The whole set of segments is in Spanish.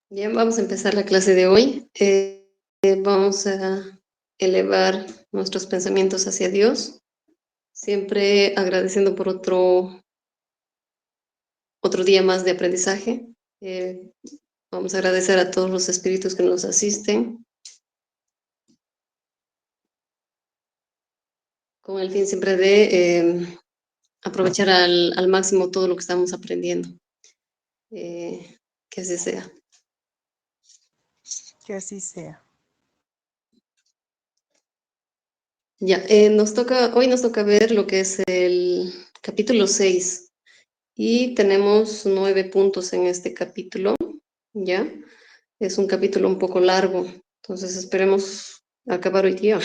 Bien, vamos a empezar la clase de hoy. Vamos a elevar nuestros pensamientos hacia Dios, siempre agradeciendo por otro día más de aprendizaje. Eh, Vamos a agradecer a todos los espíritus que nos asisten, con el fin siempre de aprovechar al máximo todo lo que estamos aprendiendo. Que así sea. Que así sea. Ya, hoy nos toca ver lo que es el capítulo 6 y tenemos 9 puntos en este capítulo, ¿ya? Es un capítulo un poco largo, entonces esperemos acabar hoy día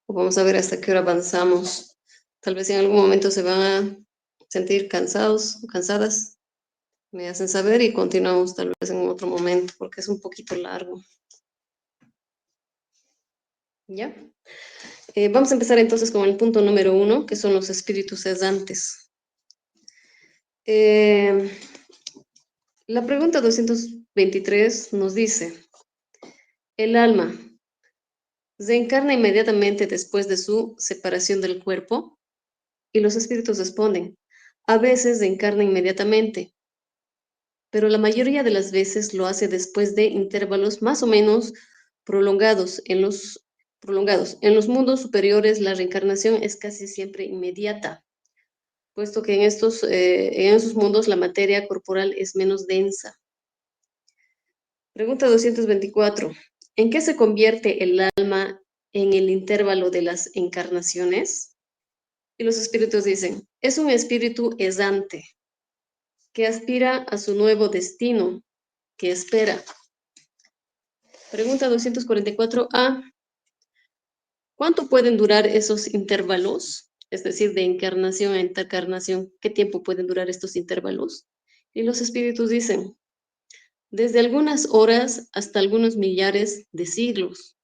o vamos a ver hasta qué hora avanzamos. Tal vez en algún momento se van a sentir cansados o cansadas, me hacen saber y continuamos tal vez en otro momento porque es un poquito largo, ¿ya? Vamos a empezar entonces con el punto número 1, que son los espíritus cesantes. La pregunta 223 nos dice, ¿el alma se encarna inmediatamente después de su separación del cuerpo? Y los espíritus responden, a veces se encarna inmediatamente, pero la mayoría de las veces lo hace después de intervalos más o menos prolongados. En los mundos superiores la reencarnación es casi siempre inmediata, puesto que en esos mundos la materia corporal es menos densa. Pregunta 224. ¿En qué se convierte el alma en el intervalo de las encarnaciones? Y los espíritus dicen, es un espíritu errante que aspira a su nuevo destino, que espera. Pregunta 244a. ¿Cuánto pueden durar esos intervalos? Es decir, de encarnación a encarnación, ¿qué tiempo pueden durar estos intervalos? Y los espíritus dicen, desde algunas horas hasta algunos millares de siglos.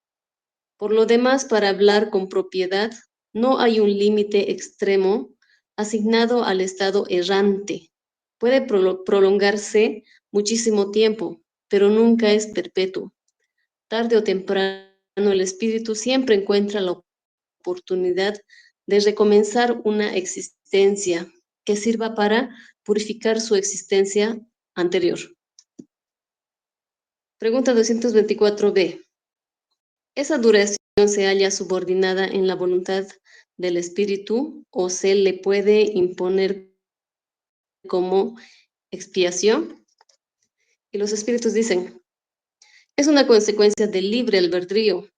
Por lo demás, para hablar con propiedad, no hay un límite extremo asignado al estado errante. Puede prolongarse muchísimo tiempo, pero nunca es perpetuo. Tarde o temprano, el espíritu siempre encuentra la oportunidad de recomenzar una existencia que sirva para purificar su existencia anterior. Pregunta 224b. ¿Esa duración se halla subordinada en la voluntad del espíritu o se le puede imponer como expiación? Y los espíritus dicen, es una consecuencia del libre albedrío.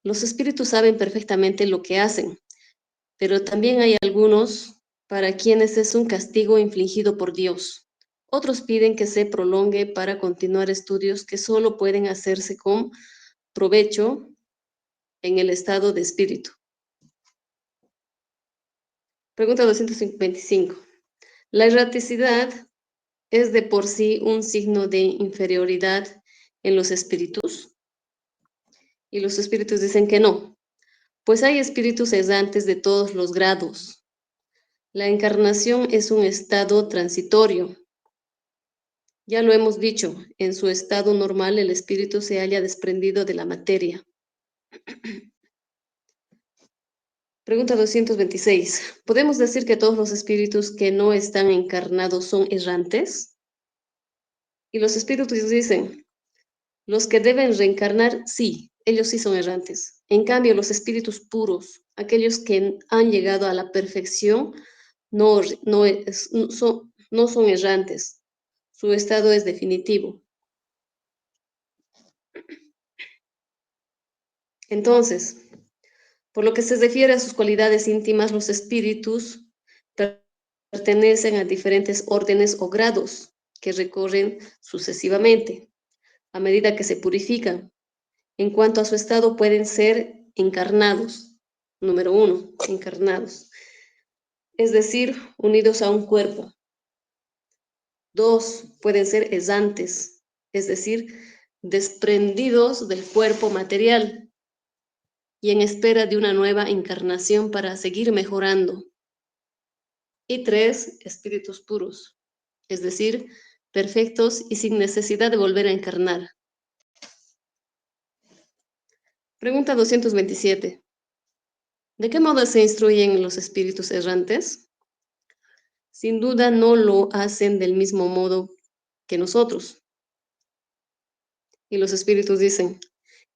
Los espíritus saben perfectamente lo que hacen, pero también hay algunos para quienes es un castigo infligido por Dios. Otros piden que se prolongue para continuar estudios que solo pueden hacerse con provecho en el estado de espíritu. Pregunta 225. ¿La erraticidad es de por sí un signo de inferioridad en los espíritus? Y los espíritus dicen que no, pues hay espíritus errantes de todos los grados. La encarnación es un estado transitorio. Ya lo hemos dicho, en su estado normal el espíritu se halla desprendido de la materia. Pregunta 226. ¿Podemos decir que todos los espíritus que no están encarnados son errantes? Y los espíritus dicen, los que deben reencarnar, sí, ellos sí son errantes. En cambio, los espíritus puros, aquellos que han llegado a la perfección, no son errantes. Su estado es definitivo. Entonces, por lo que se refiere a sus cualidades íntimas, los espíritus pertenecen a diferentes órdenes o grados que recorren sucesivamente a medida que se purifican. En cuanto a su estado, pueden ser encarnados. Número 1, encarnados. Es decir, unidos a un cuerpo. 2, pueden ser errantes, es decir, desprendidos del cuerpo material y en espera de una nueva encarnación para seguir mejorando. Y 3, espíritus puros, es decir, perfectos y sin necesidad de volver a encarnar. Pregunta 227. ¿De qué modo se instruyen los espíritus errantes? Sin duda no lo hacen del mismo modo que nosotros. Y los espíritus dicen,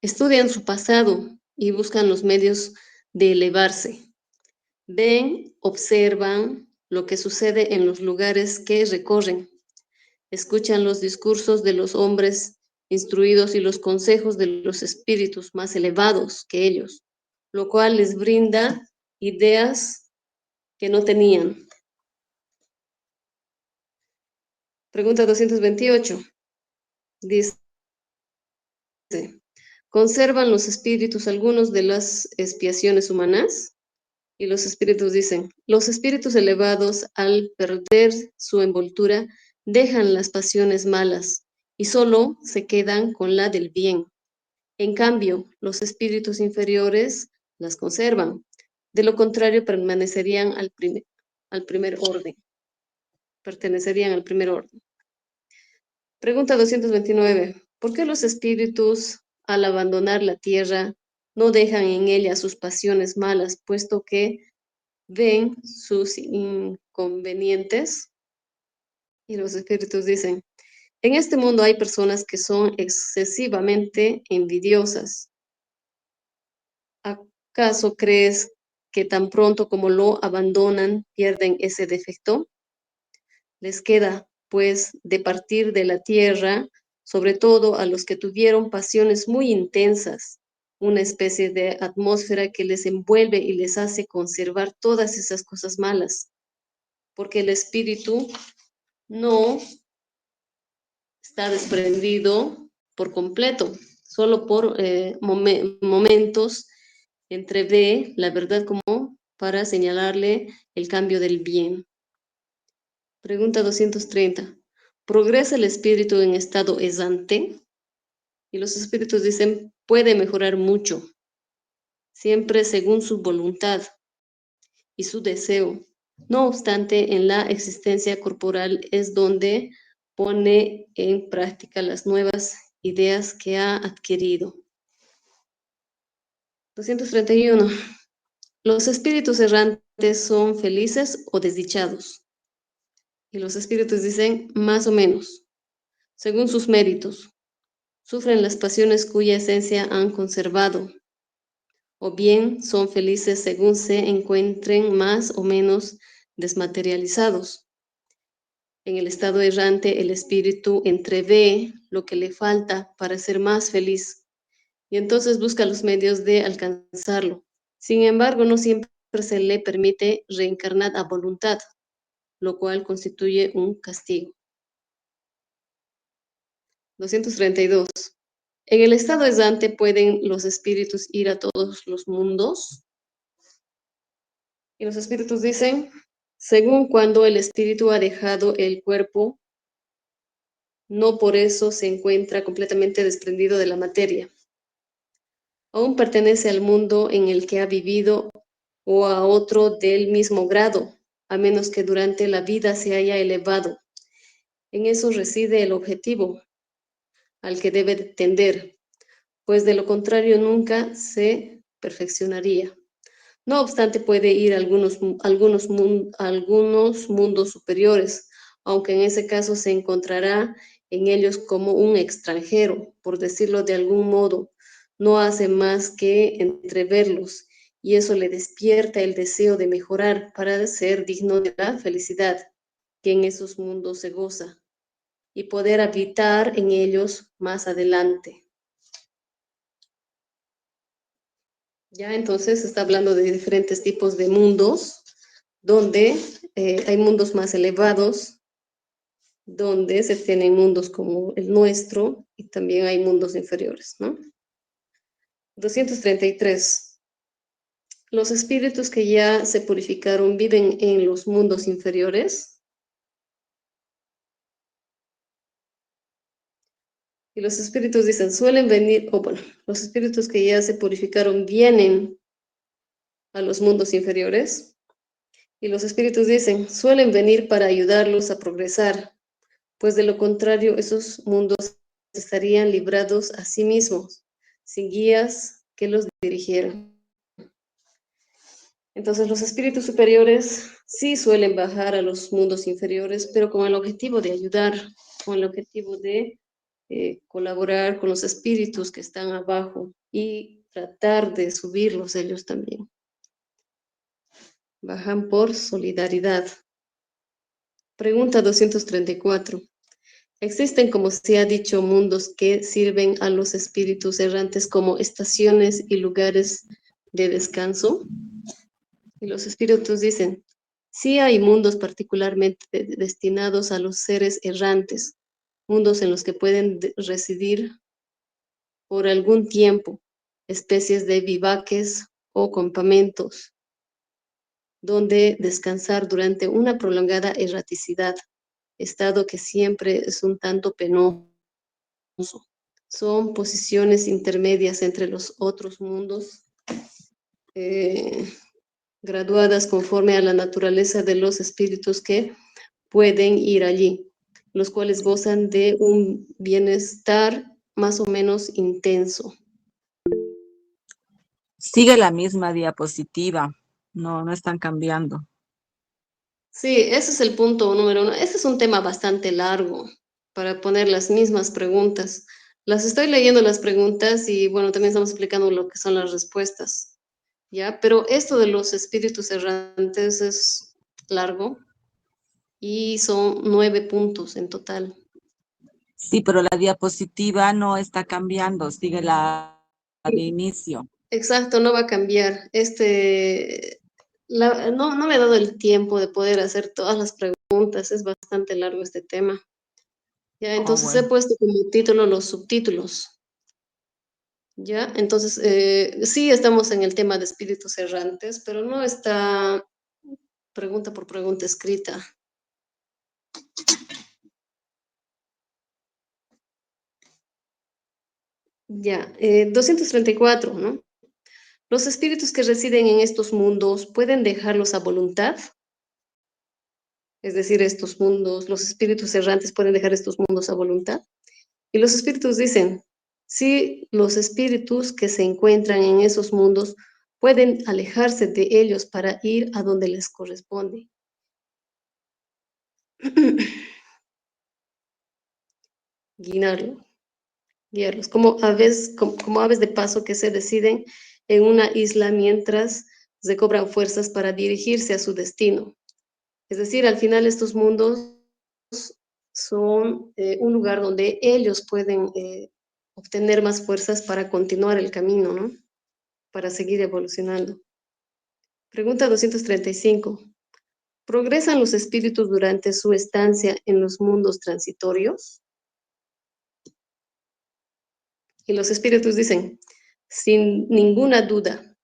estudian su pasado y buscan los medios de elevarse. Ven, observan lo que sucede en los lugares que recorren. Escuchan los discursos de los hombres instruidos y los consejos de los espíritus más elevados que ellos, lo cual les brinda ideas que no tenían. Pregunta 228. Dice, ¿conservan los espíritus algunos de las expiaciones humanas? Y los espíritus dicen, los espíritus elevados al perder su envoltura dejan las pasiones malas y solo se quedan con la del bien. En cambio, los espíritus inferiores las conservan. De lo contrario, pertenecerían al primer orden. Pertenecerían al primer orden. Pregunta 229. ¿Por qué los espíritus, al abandonar la tierra, no dejan en ella sus pasiones malas, puesto que ven sus inconvenientes? Y los espíritus dicen, en este mundo hay personas que son excesivamente envidiosas. ¿Acaso crees que tan pronto como lo abandonan pierden ese defecto? Les queda, pues, de partir de la tierra, sobre todo a los que tuvieron pasiones muy intensas, una especie de atmósfera que les envuelve y les hace conservar todas esas cosas malas, porque el espíritu no está desprendido por completo, solo por momentos entrevé la verdad como para señalarle el cambio del bien. Pregunta 230. ¿Progresa el espíritu en estado errante? Y los espíritus dicen, puede mejorar mucho, siempre según su voluntad y su deseo. No obstante, en la existencia corporal es donde pone en práctica las nuevas ideas que ha adquirido. 231. ¿Los espíritus errantes son felices o desdichados? Y los espíritus dicen, más o menos, según sus méritos. Sufren las pasiones cuya esencia han conservado, o bien son felices según se encuentren más o menos desmaterializados. En el estado errante, el espíritu entrevé lo que le falta para ser más feliz y entonces busca los medios de alcanzarlo. Sin embargo, no siempre se le permite reencarnar a voluntad, lo cual constituye un castigo. 232. En el estado errante pueden los espíritus ir a todos los mundos. Y los espíritus dicen, según cuando el espíritu ha dejado el cuerpo, no por eso se encuentra completamente desprendido de la materia. Aún pertenece al mundo en el que ha vivido o a otro del mismo grado, a menos que durante la vida se haya elevado. En eso reside el objetivo al que debe tender, pues de lo contrario nunca se perfeccionaría. No obstante, puede ir a algunos mundos superiores, aunque en ese caso se encontrará en ellos como un extranjero, por decirlo de algún modo. No hace más que entreverlos, y eso le despierta el deseo de mejorar para ser digno de la felicidad que en esos mundos se goza, y poder habitar en ellos más adelante. Ya entonces está hablando de diferentes tipos de mundos, donde hay mundos más elevados, donde se tienen mundos como el nuestro y también hay mundos inferiores, ¿no? 233. Los espíritus que ya se purificaron viven en los mundos inferiores. Y los espíritus dicen, suelen venir, o bueno, los espíritus que ya se purificaron vienen a los mundos inferiores. Y los espíritus dicen, suelen venir para ayudarlos a progresar, pues de lo contrario esos mundos estarían librados a sí mismos, sin guías que los dirigieran. Entonces los espíritus superiores sí suelen bajar a los mundos inferiores, pero con el objetivo de ayudar, con el objetivo de colaborar con los espíritus que están abajo y tratar de subirlos ellos también. Bajan por solidaridad. Pregunta 234. ¿Existen, como se ha dicho, mundos que sirven a los espíritus errantes como estaciones y lugares de descanso? Y los espíritus dicen, sí hay mundos particularmente destinados a los seres errantes, mundos en los que pueden residir por algún tiempo, especies de vivaques o campamentos, donde descansar durante una prolongada erraticidad, estado que siempre es un tanto penoso. Son posiciones intermedias entre los otros mundos, graduadas conforme a la naturaleza de los espíritus que pueden ir allí, los cuales gozan de un bienestar más o menos intenso. Sigue la misma diapositiva, no están cambiando. Sí, ese es el punto número 1. Este es un tema bastante largo para poner las mismas preguntas. Las estoy leyendo las preguntas y bueno, también estamos explicando lo que son las respuestas, ¿ya? Pero esto de los espíritus errantes es largo y son 9 puntos en total. Sí, pero la diapositiva no está cambiando, sigue la de inicio. Exacto, no va a cambiar. No me he dado el tiempo de poder hacer todas las preguntas, es bastante largo este tema. Ya, entonces he Bueno. puesto como título los subtítulos. Ya, entonces sí estamos en el tema de espíritus errantes, pero no está pregunta por pregunta escrita. Ya, 234, ¿no? ¿Los espíritus que residen en estos mundos pueden dejarlos a voluntad? Es decir, estos mundos, los espíritus errantes pueden dejar estos mundos a voluntad. Y los espíritus dicen, sí, los espíritus que se encuentran en esos mundos pueden alejarse de ellos para ir a donde les corresponde. Guiarlos, como aves de paso que se deciden en una isla mientras recobran fuerzas para dirigirse a su destino. Es decir, al final estos mundos son un lugar donde ellos pueden obtener más fuerzas para continuar el camino, ¿no? Para seguir evolucionando. Pregunta 235. ¿Progresan los espíritus durante su estancia en los mundos transitorios? Y los espíritus dicen, sin ninguna duda,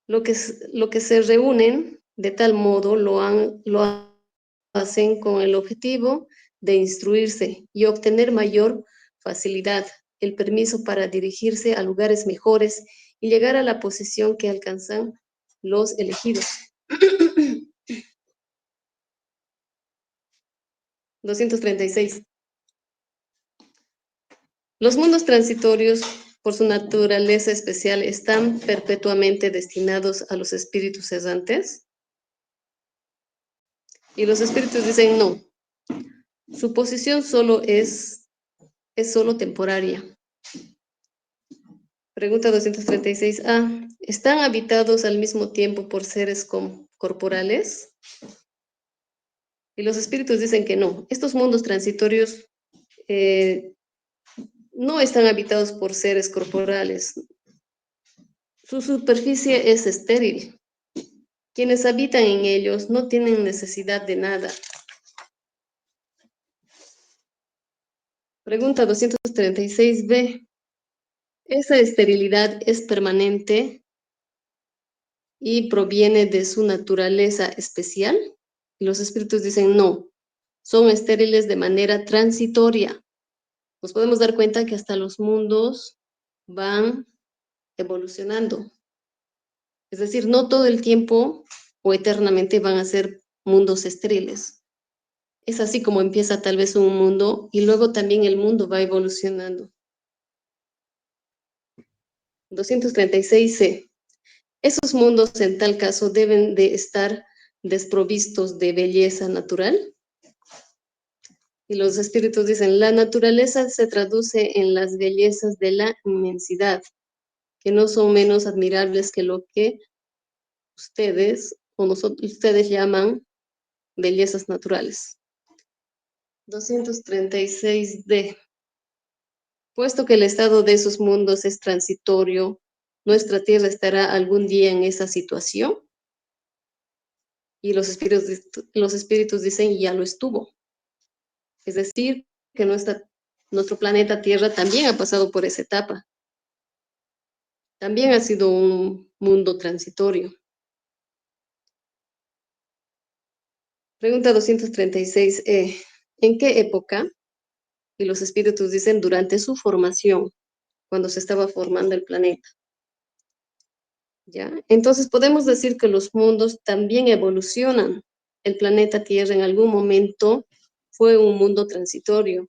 lo que se reúnen de tal modo lo hacen con el objetivo de instruirse y obtener mayor facilidad, el permiso para dirigirse a lugares mejores y llegar a la posición que alcanzan los elegidos. 236. Los mundos transitorios, por su naturaleza especial, están perpetuamente destinados a los espíritus errantes. Y los espíritus dicen no. Su posición es solo temporaria. Pregunta 236a. ¿Están habitados al mismo tiempo por seres corporales? Y los espíritus dicen que no. Estos mundos transitorios no están habitados por seres corporales. Su superficie es estéril. Quienes habitan en ellos no tienen necesidad de nada. Pregunta 236b. ¿Esa esterilidad es permanente y proviene de su naturaleza especial? Y los espíritus dicen no, son estériles de manera transitoria. Nos podemos dar cuenta que hasta los mundos van evolucionando. Es decir, no todo el tiempo o eternamente van a ser mundos estériles. Es así como empieza tal vez un mundo y luego también el mundo va evolucionando. 236c. Esos mundos en tal caso deben de estar desprovistos de belleza natural. Y los espíritus dicen, la naturaleza se traduce en las bellezas de la inmensidad, que no son menos admirables que lo que ustedes llaman bellezas naturales. 236d. Puesto que el estado de esos mundos es transitorio, ¿nuestra Tierra estará algún día en esa situación? Y los espíritus dicen, ya lo estuvo. Es decir, que nuestro planeta Tierra también ha pasado por esa etapa. También ha sido un mundo transitorio. Pregunta 236. ¿En qué época? Y los espíritus dicen, durante su formación, cuando se estaba formando el planeta. ¿Ya? Entonces podemos decir que los mundos también evolucionan. El planeta Tierra en algún momento fue un mundo transitorio.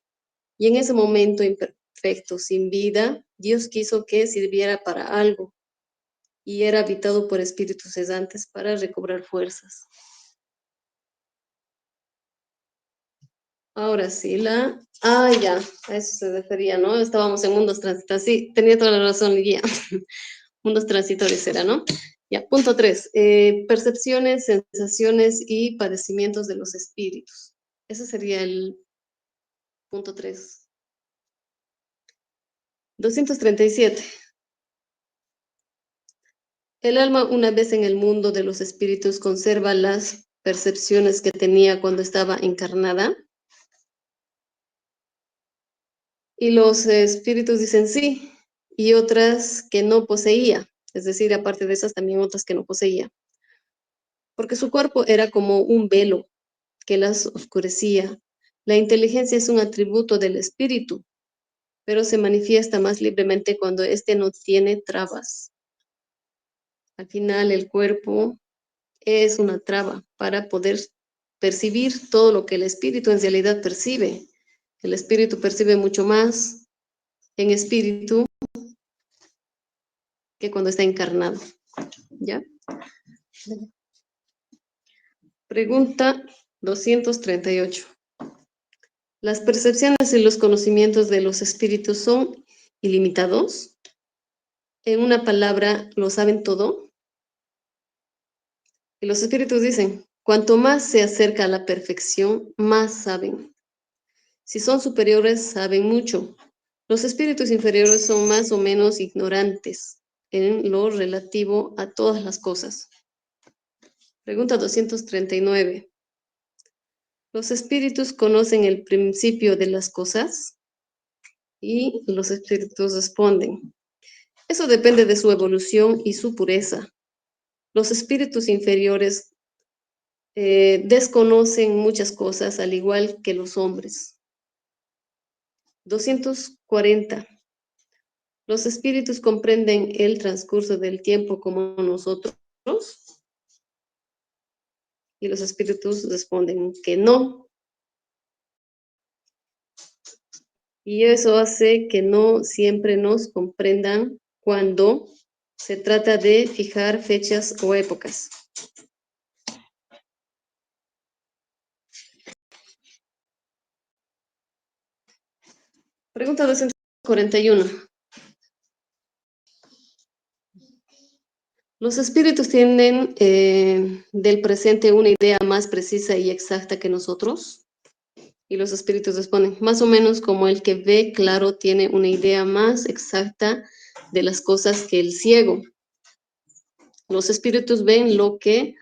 Y en ese momento imperfecto, sin vida, Dios quiso que sirviera para algo. Y era habitado por espíritus cesantes para recobrar fuerzas. Ahora sí, ya, a eso se refería, ¿no? Estábamos en mundos transitorios. Sí, tenía toda la razón, guía. Mundos transitorios era, ¿no? Ya, punto 3. Percepciones, sensaciones y padecimientos de los espíritus. Ese sería el punto 3. 237. El alma, una vez en el mundo de los espíritus, conserva las percepciones que tenía cuando estaba encarnada. Y los espíritus dicen sí, y otras que no poseía. Es decir, aparte de esas, también otras que no poseía. Porque su cuerpo era como un velo que las oscurecía. La inteligencia es un atributo del espíritu, pero se manifiesta más libremente cuando éste no tiene trabas. Al final, el cuerpo es una traba para poder percibir todo lo que el espíritu en realidad percibe. El espíritu percibe mucho más en espíritu que cuando está encarnado. ¿Ya? Pregunta 238. ¿Las percepciones y los conocimientos de los espíritus son ilimitados? En una palabra, ¿lo saben todo? Y los espíritus dicen, cuanto más se acerca a la perfección, más saben. Si son superiores, saben mucho. Los espíritus inferiores son más o menos ignorantes en lo relativo a todas las cosas. Pregunta 239. ¿Los espíritus conocen el principio de las cosas? Y los espíritus responden, eso depende de su evolución y su pureza. Los espíritus inferiores desconocen muchas cosas, al igual que los hombres. 240. ¿Los espíritus comprenden el transcurso del tiempo como nosotros? Y los espíritus responden que no. Y eso hace que no siempre nos comprendan cuando se trata de fijar fechas o épocas. Pregunta 241. ¿Los espíritus tienen del presente una idea más precisa y exacta que nosotros? Y los espíritus responden, más o menos como el que ve claro tiene una idea más exacta de las cosas que el ciego. Los espíritus ven lo que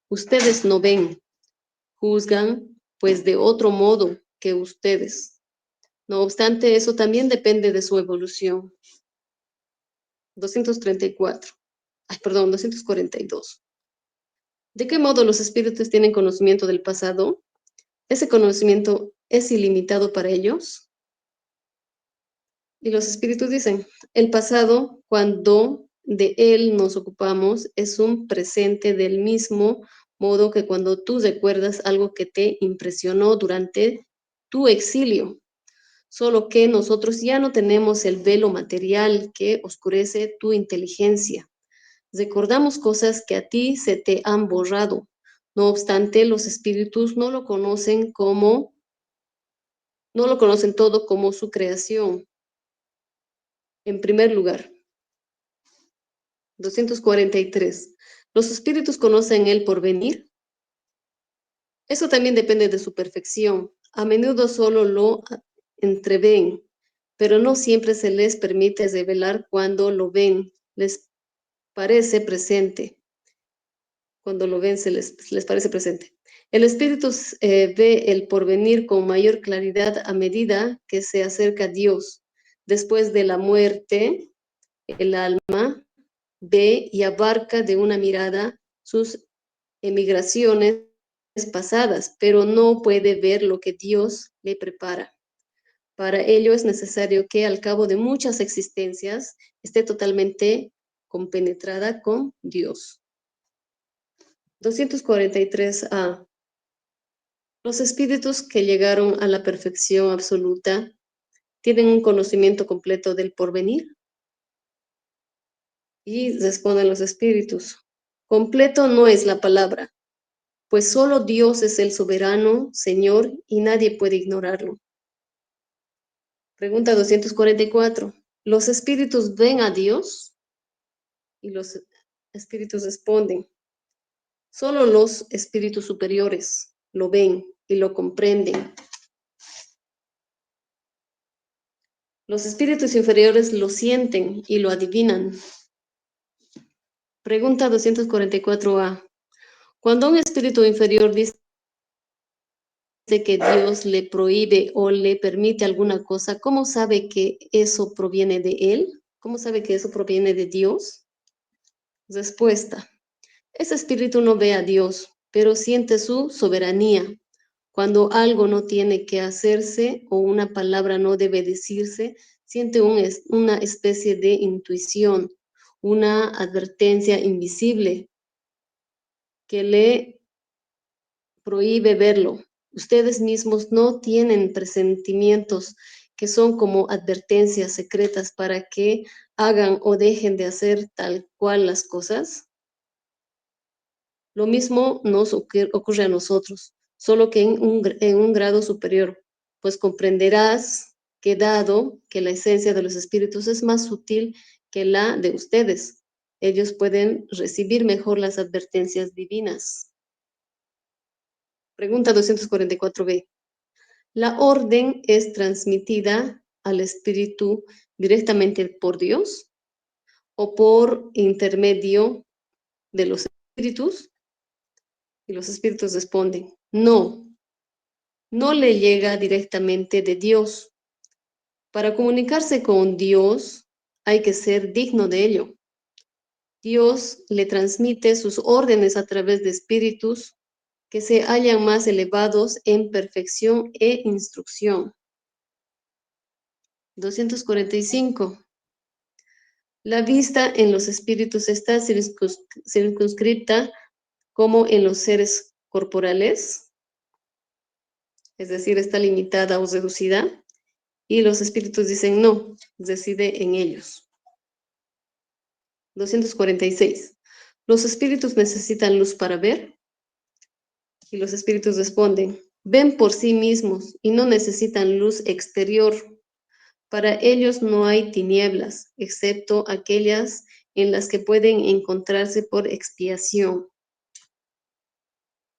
ustedes no ven, juzgan pues de otro modo que ustedes. No obstante, eso también depende de su evolución. 234. 242. ¿De qué modo los espíritus tienen conocimiento del pasado? ¿Ese conocimiento es ilimitado para ellos? Y los espíritus dicen, el pasado, cuando de él nos ocupamos, es un presente del mismo modo que cuando tú recuerdas algo que te impresionó durante tu exilio, solo que nosotros ya no tenemos el velo material que oscurece tu inteligencia. Recordamos cosas que a ti se te han borrado. No obstante, los espíritus no lo conocen todo como su creación. En primer lugar, 243. ¿Los espíritus conocen el porvenir? Eso también depende de su perfección. A menudo solo lo entreven, pero no siempre se les permite revelar cuando lo ven. Les parece presente. Cuando lo ven les parece presente. El espíritu ve el porvenir con mayor claridad a medida que se acerca a Dios. Después de la muerte, el alma ve y abarca de una mirada sus emigraciones pasadas, pero no puede ver lo que Dios le prepara. Para ello es necesario que al cabo de muchas existencias esté totalmente compenetrada con Dios. 243a. Los espíritus que llegaron a la perfección absoluta tienen un conocimiento completo del porvenir. Y responden los espíritus. Completo no es la palabra, pues solo Dios es el soberano, Señor, y nadie puede ignorarlo. Pregunta 244. ¿Los espíritus ven a Dios? Y los espíritus responden. Solo los espíritus superiores lo ven y lo comprenden. Los espíritus inferiores lo sienten y lo adivinan. Pregunta 244a. Cuando un espíritu inferior dice que Dios le prohíbe o le permite alguna cosa, ¿cómo sabe que eso proviene de él? ¿Cómo sabe que eso proviene de Dios? Respuesta. Ese espíritu no ve a Dios, pero siente su soberanía. Cuando algo no tiene que hacerse o una palabra no debe decirse, siente una especie de intuición, una advertencia invisible que le prohíbe verlo. Ustedes mismos no tienen presentimientos que son como advertencias secretas para que hagan o dejen de hacer tal cual las cosas. Lo mismo nos ocurre a nosotros, solo que en un grado superior, pues comprenderás que dado que la esencia de los espíritus es más sutil que la de ustedes, ellos pueden recibir mejor las advertencias divinas. Pregunta 244b. ¿La orden es transmitida al espíritu directamente por Dios o por intermedio de los espíritus? Y los espíritus responden, no, no le llega directamente de Dios. Para comunicarse con Dios hay que ser digno de ello. Dios le transmite sus órdenes a través de espíritus que se hallan más elevados en perfección e instrucción. 245. La vista en los espíritus está circunscrita como en los seres corporales, es decir, está limitada o reducida, y los espíritus dicen no, reside en ellos. 246. ¿Los espíritus necesitan luz para ver? Y los espíritus responden, ven por sí mismos y no necesitan luz exterior. Para ellos no hay tinieblas, excepto aquellas en las que pueden encontrarse por expiación.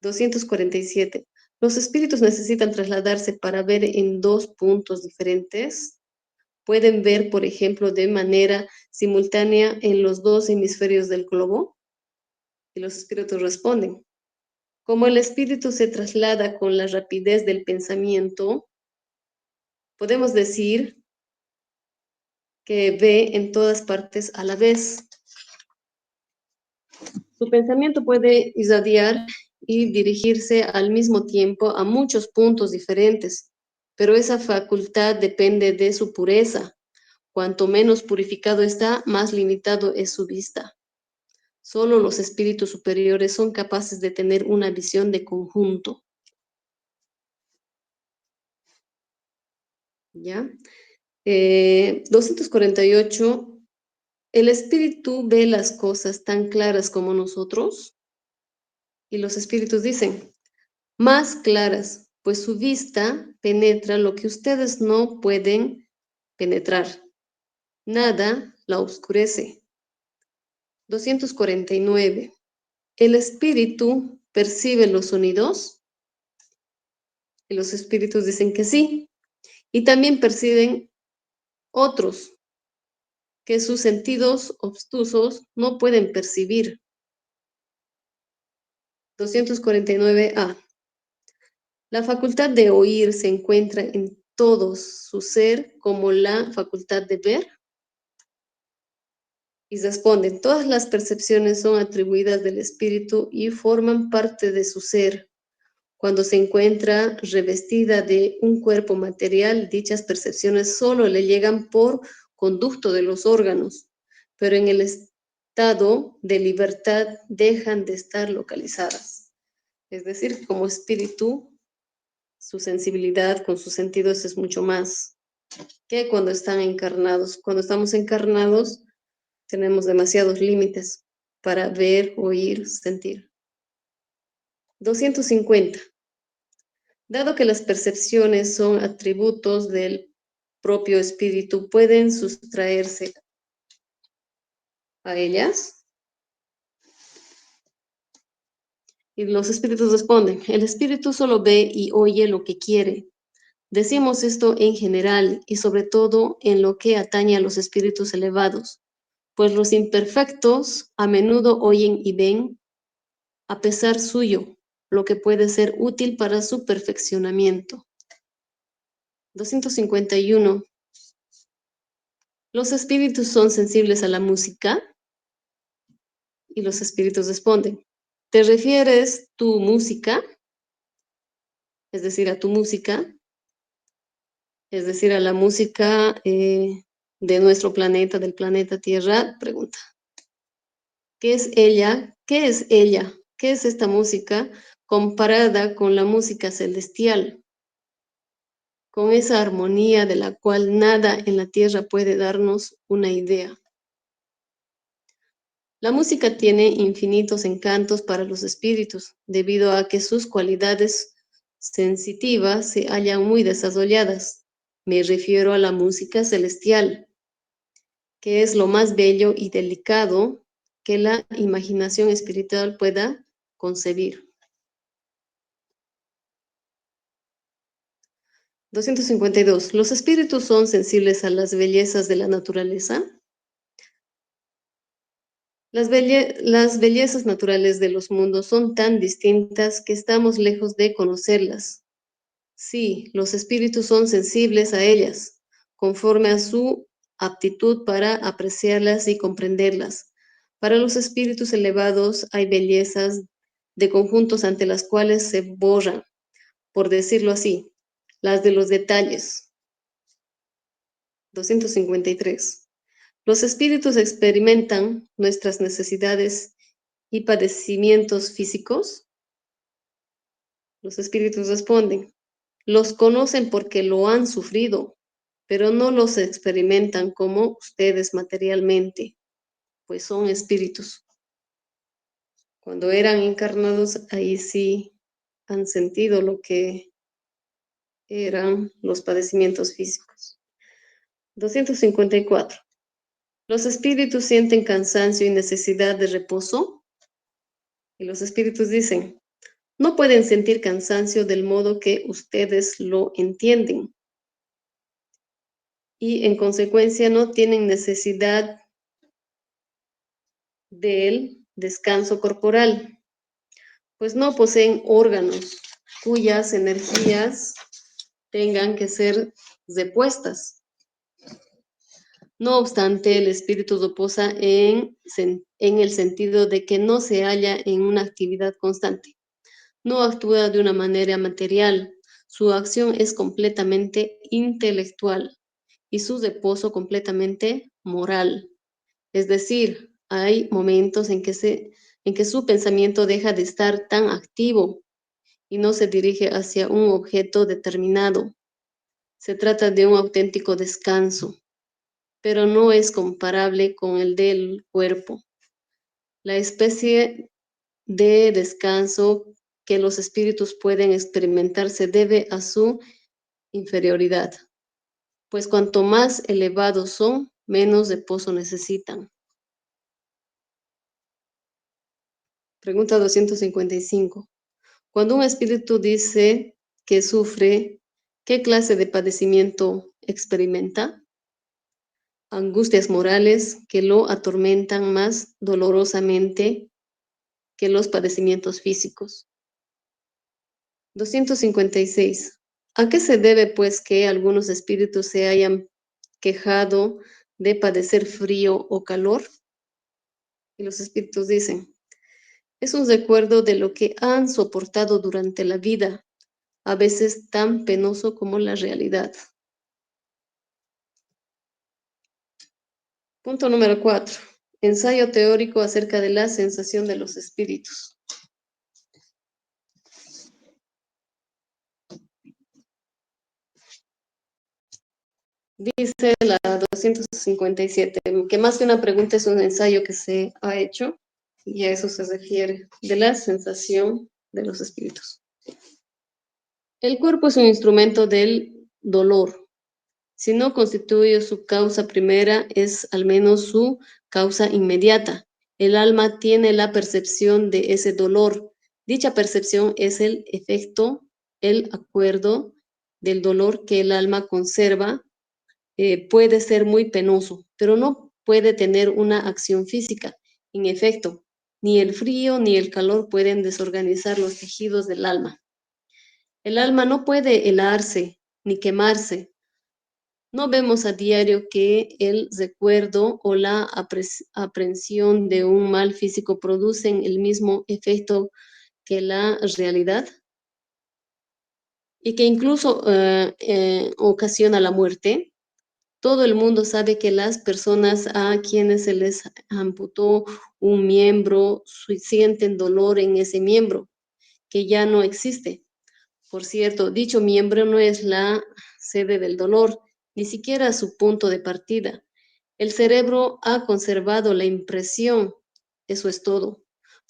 247. ¿Los espíritus necesitan trasladarse para ver en dos puntos diferentes? ¿Pueden ver, por ejemplo, de manera simultánea en los dos hemisferios del globo? Y los espíritus responden. Como el espíritu se traslada con la rapidez del pensamiento, podemos decir que ve en todas partes a la vez. Su pensamiento puede irradiar y dirigirse al mismo tiempo a muchos puntos diferentes, pero esa facultad depende de su pureza. Cuanto menos purificado está, más limitado es su vista. Solo los espíritus superiores son capaces de tener una visión de conjunto. ¿Ya? 248. ¿El espíritu ve las cosas tan claras como nosotros? Y los espíritus dicen, más claras, pues su vista penetra lo que ustedes no pueden penetrar. Nada la oscurece. 249. ¿El espíritu percibe los sonidos? Y los espíritus dicen que sí. Y también perciben otros que sus sentidos obtusos no pueden percibir. 249a. La facultad de oír se encuentra en todo su ser como la facultad de ver. Y responden, todas las percepciones son atribuidas del espíritu y forman parte de su ser. Cuando se encuentra revestida de un cuerpo material, dichas percepciones solo le llegan por conducto de los órganos, pero en el estado de libertad dejan de estar localizadas. Es decir, como espíritu, su sensibilidad con sus sentidos es mucho más que cuando están encarnados. Cuando estamos encarnados, tenemos demasiados límites para ver, oír, sentir. 250. Dado que las percepciones son atributos del propio espíritu, ¿pueden sustraerse a ellas? Y los espíritus responden, el espíritu solo ve y oye lo que quiere. Decimos esto en general y sobre todo en lo que atañe a los espíritus elevados, pues los imperfectos a menudo oyen y ven a pesar suyo, lo que puede ser útil para su perfeccionamiento. 251. ¿Los espíritus son sensibles a la música? Y los espíritus responden, ¿te refieres tu música? Es decir, a tu música, es decir, a la música de nuestro planeta, del planeta Tierra. Pregunta, ¿qué es ella? ¿Qué es ella? ¿Qué es esta música comparada con la música celestial? Con esa armonía de la cual nada en la tierra puede darnos una idea. La música tiene infinitos encantos para los espíritus, debido a que sus cualidades sensitivas se hallan muy desarrolladas. Me refiero a la música celestial, que es lo más bello y delicado que la imaginación espiritual pueda concebir. 252. ¿Los espíritus son sensibles a las bellezas de la naturaleza? Las bellezas naturales de los mundos son tan distintas que estamos lejos de conocerlas. Sí, los espíritus son sensibles a ellas, conforme a su aptitud para apreciarlas y comprenderlas. Para los espíritus elevados hay bellezas de conjuntos ante las cuales se borran, por decirlo así, las de los detalles. 253. Los espíritus experimentan nuestras necesidades y padecimientos físicos. Los espíritus responden, los conocen porque lo han sufrido, pero no los experimentan como ustedes materialmente, pues son espíritus. Cuando eran encarnados, ahí sí han sentido lo que eran los padecimientos físicos. 254. ¿Los espíritus sienten cansancio y necesidad de reposo? Y los espíritus dicen, no pueden sentir cansancio del modo que ustedes lo entienden. Y en consecuencia no tienen necesidad del descanso corporal, pues no poseen órganos cuyas energías tengan que ser depuestas. No obstante, el espíritu reposa en el sentido de que no se halla en una actividad constante. No actúa de una manera material. Su acción es completamente intelectual y su reposo completamente moral. Es decir, hay momentos en que su pensamiento deja de estar tan activo y no se dirige hacia un objeto determinado. Se trata de un auténtico descanso, pero no es comparable con el del cuerpo. La especie de descanso que los espíritus pueden experimentar se debe a su inferioridad, pues cuanto más elevados son, menos reposo necesitan. Pregunta 255. Cuando un espíritu dice que sufre, ¿qué clase de padecimiento experimenta? Angustias morales que lo atormentan más dolorosamente que los padecimientos físicos. 256. ¿A qué se debe, pues, que algunos espíritus se hayan quejado de padecer frío o calor? Y los espíritus dicen, es un recuerdo de lo que han soportado durante la vida, a veces tan penoso como la realidad. Punto número 4. Ensayo teórico acerca de la sensación de los espíritus. Dice la 257, que más que una pregunta es un ensayo que se ha hecho, y a eso se refiere, de la sensación de los espíritus. El cuerpo es un instrumento del dolor. Si no constituye su causa primera, es al menos su causa inmediata. El alma tiene la percepción de ese dolor. Dicha percepción es el efecto, el acuerdo del dolor que el alma conserva. Puede ser muy penoso, pero no puede tener una acción física. En efecto, ni el frío ni el calor pueden desorganizar los tejidos del alma. El alma no puede helarse ni quemarse. No vemos a diario que el recuerdo o la aprehensión de un mal físico producen el mismo efecto que la realidad y que incluso ocasiona la muerte. Todo el mundo sabe que las personas a quienes se les amputó un miembro sienten dolor en ese miembro que ya no existe. Por cierto, dicho miembro no es la sede del dolor, ni siquiera su punto de partida. El cerebro ha conservado la impresión, eso es todo.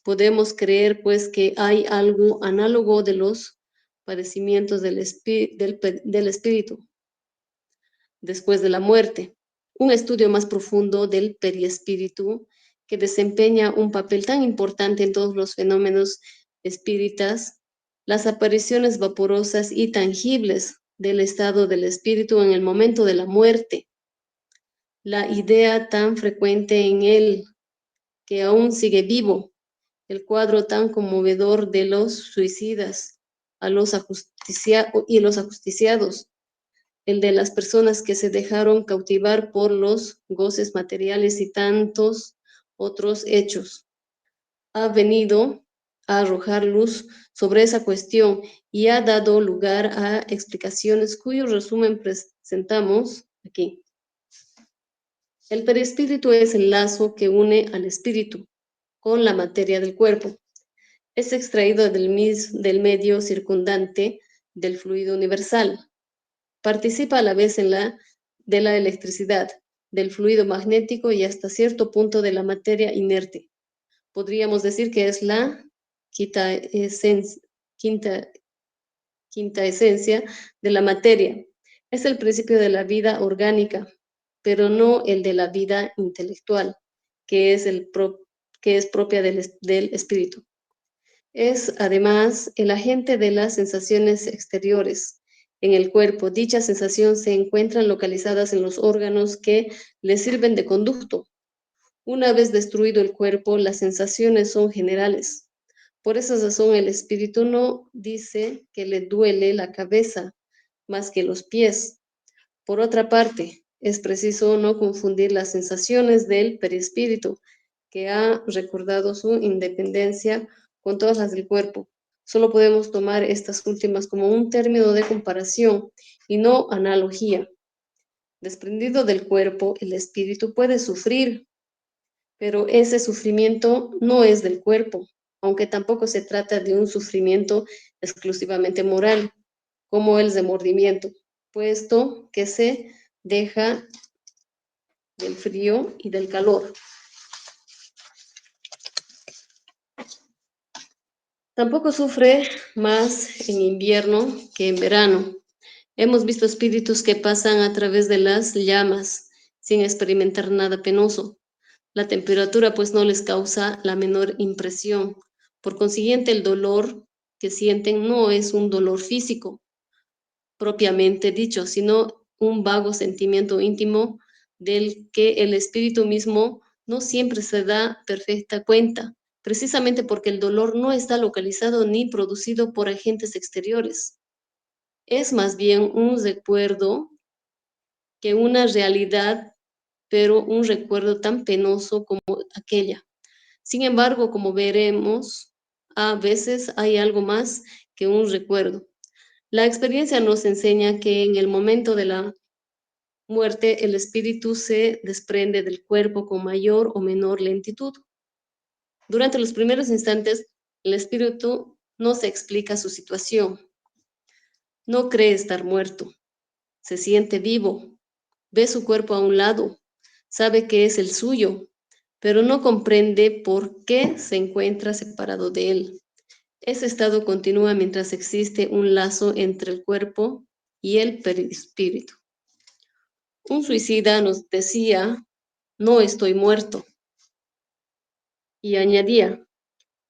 Podemos creer, pues, que hay algo análogo de los padecimientos del espíritu después de la muerte. Un estudio más profundo del periespíritu, que desempeña un papel tan importante en todos los fenómenos espíritas, las apariciones vaporosas y tangibles del estado del espíritu en el momento de la muerte, la idea tan frecuente en él que aún sigue vivo, el cuadro tan conmovedor de los suicidas y los ajusticiados, el de las personas que se dejaron cautivar por los goces materiales y tantos otros hechos. Ha venido a arrojar luz sobre esa cuestión y ha dado lugar a explicaciones cuyo resumen presentamos aquí. El perispíritu es el lazo que une al espíritu con la materia del cuerpo. Es extraído del medio circundante del fluido universal. Participa a la vez de la electricidad, del fluido magnético y hasta cierto punto de la materia inerte. Podríamos decir que es la quinta esencia de la materia. Es el principio de la vida orgánica, pero no el de la vida intelectual, que es propia del espíritu. Es además el agente de las sensaciones exteriores. En el cuerpo, dichas sensaciones se encuentran localizadas en los órganos que le sirven de conducto. Una vez destruido el cuerpo, las sensaciones son generales. Por esa razón, el espíritu no dice que le duele la cabeza más que los pies. Por otra parte, es preciso no confundir las sensaciones del perispíritu, que ha recordado su independencia con todas las del cuerpo. Solo podemos tomar estas últimas como un término de comparación y no analogía. Desprendido del cuerpo, el espíritu puede sufrir, pero ese sufrimiento no es del cuerpo, aunque tampoco se trata de un sufrimiento exclusivamente moral, como el remordimiento, puesto que se deja del frío y del calor. Tampoco sufre más en invierno que en verano. Hemos visto espíritus que pasan a través de las llamas sin experimentar nada penoso. La temperatura pues no les causa la menor impresión. Por consiguiente, el dolor que sienten no es un dolor físico propiamente dicho, sino un vago sentimiento íntimo del que el espíritu mismo no siempre se da perfecta cuenta, precisamente porque el dolor no está localizado ni producido por agentes exteriores. Es más bien un recuerdo que una realidad, pero un recuerdo tan penoso como aquella. Sin embargo, como veremos, a veces hay algo más que un recuerdo. La experiencia nos enseña que en el momento de la muerte el espíritu se desprende del cuerpo con mayor o menor lentitud. Durante los primeros instantes, el espíritu no se explica su situación, no cree estar muerto, se siente vivo, ve su cuerpo a un lado, sabe que es el suyo, pero no comprende por qué se encuentra separado de él. Ese estado continúa mientras existe un lazo entre el cuerpo y el perispíritu. Un suicida nos decía, no estoy muerto, y añadía,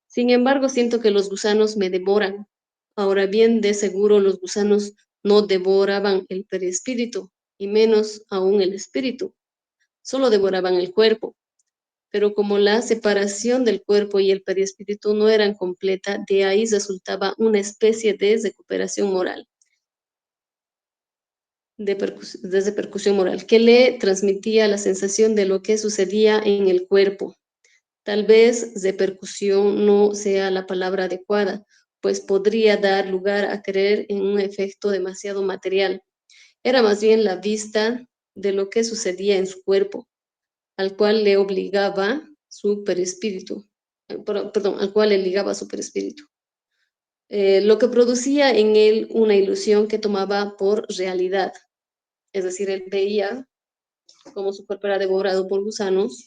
sin embargo siento que los gusanos me devoran. Ahora bien, de seguro los gusanos no devoraban el perispíritu, y menos aún el espíritu, solo devoraban el cuerpo. Pero como la separación del cuerpo y el perispíritu no eran completa, de ahí resultaba una especie de recuperación moral, de repercusión moral, que le transmitía la sensación de lo que sucedía en el cuerpo. Tal vez repercusión no sea la palabra adecuada, pues podría dar lugar a creer en un efecto demasiado material. Era más bien la vista de lo que sucedía en su cuerpo, al cual le obligaba su perispíritu, perdón, al cual le ligaba su perispíritu. Lo que producía en él una ilusión que tomaba por realidad. Es decir, él veía como su cuerpo era devorado por gusanos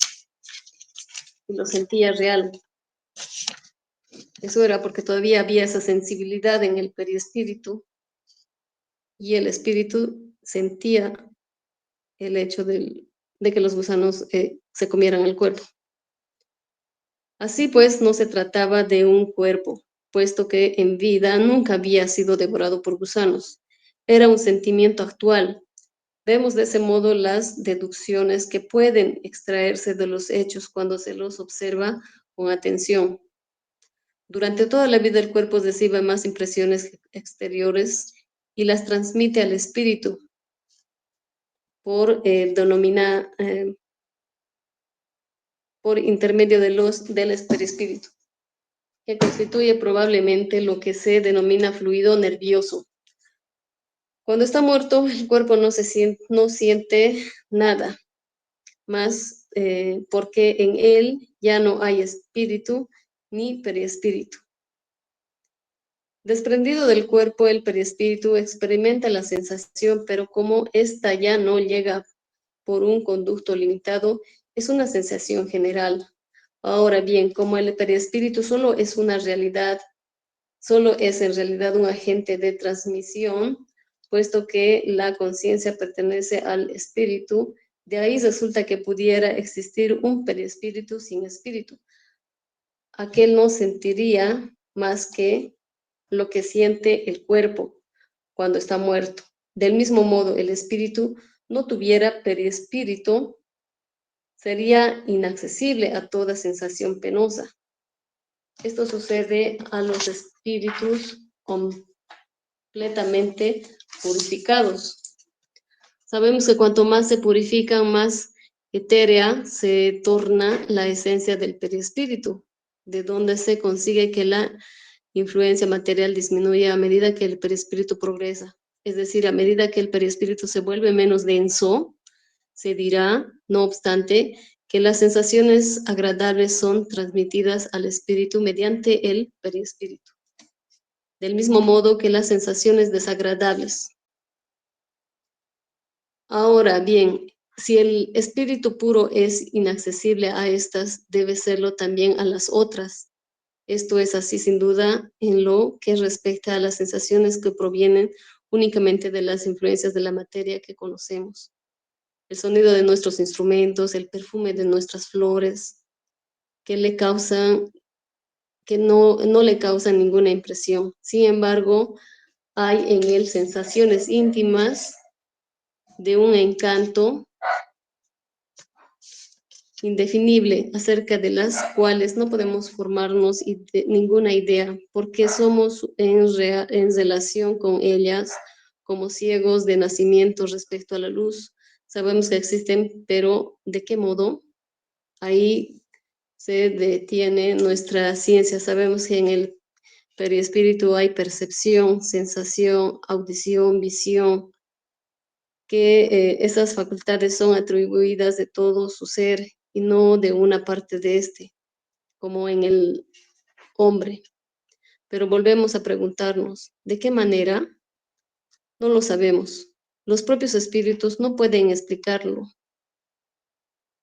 y lo sentía real. Eso era porque todavía había esa sensibilidad en el perispíritu y el espíritu sentía el hecho de que los gusanos se comieran el cuerpo. Así pues, no se trataba de un cuerpo, puesto que en vida nunca había sido devorado por gusanos. Era un sentimiento actual. Vemos de ese modo las deducciones que pueden extraerse de los hechos cuando se los observa con atención. Durante toda la vida el cuerpo recibe más impresiones exteriores y las transmite al espíritu por, por intermedio del perispíritu, que constituye probablemente lo que se denomina fluido nervioso. Cuando está muerto, el cuerpo no siente nada más porque en él ya no hay espíritu ni perispíritu. Desprendido del cuerpo, el perispíritu experimenta la sensación, pero como ésta ya no llega por un conducto limitado, es una sensación general. Ahora bien, como el perispíritu solo es una realidad, solo es en realidad un agente de transmisión, puesto que la conciencia pertenece al espíritu, de ahí resulta que pudiera existir un perispíritu sin espíritu. Aquel no sentiría más que lo que siente el cuerpo cuando está muerto. Del mismo modo, el espíritu no tuviera perispíritu, sería inaccesible a toda sensación penosa. Esto sucede a los espíritus completamente purificados. Sabemos que cuanto más se purifican, más etérea se torna la esencia del perispíritu, de donde se consigue que la influencia material disminuye a medida que el perispíritu progresa. Es decir, a medida que el perispíritu se vuelve menos denso, se dirá, no obstante, que las sensaciones agradables son transmitidas al espíritu mediante el perispíritu, del mismo modo que las sensaciones desagradables. Ahora bien, si el espíritu puro es inaccesible a estas, debe serlo también a las otras. Esto es así sin duda en lo que respecta a las sensaciones que provienen únicamente de las influencias de la materia que conocemos. El sonido de nuestros instrumentos, el perfume de nuestras flores, que le causan, que no le causan ninguna impresión. Sin embargo, hay en él sensaciones íntimas de un encanto indefinible acerca de las cuales no podemos formarnos ninguna idea, porque somos en relación con ellas como ciegos de nacimiento respecto a la luz. Sabemos que existen, pero ¿de qué modo? Ahí se detiene nuestra ciencia. Sabemos que en el perispíritu hay percepción, sensación, audición, visión, que esas facultades son atribuidas de todo su ser y no de una parte de este, como en el hombre. Pero volvemos a preguntarnos, ¿de qué manera? No lo sabemos. Los propios espíritus no pueden explicarlo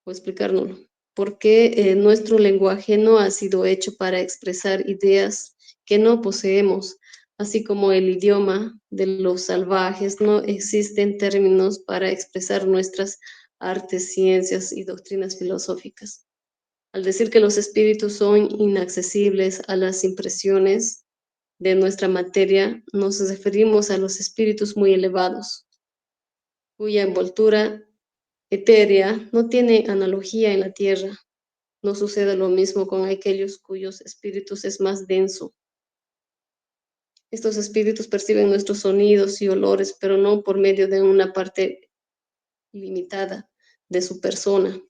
o explicárnoslo, porque nuestro lenguaje no ha sido hecho para expresar ideas que no poseemos, así como el idioma de los salvajes no existen términos para expresar nuestras artes, ciencias y doctrinas filosóficas. Al decir que los espíritus son inaccesibles a las impresiones de nuestra materia, nos referimos a los espíritus muy elevados, cuya envoltura etérea no tiene analogía en la tierra. No sucede lo mismo con aquellos cuyos espíritus es más denso. Estos espíritus perciben nuestros sonidos y olores, pero no por medio de una parte limitada de su persona,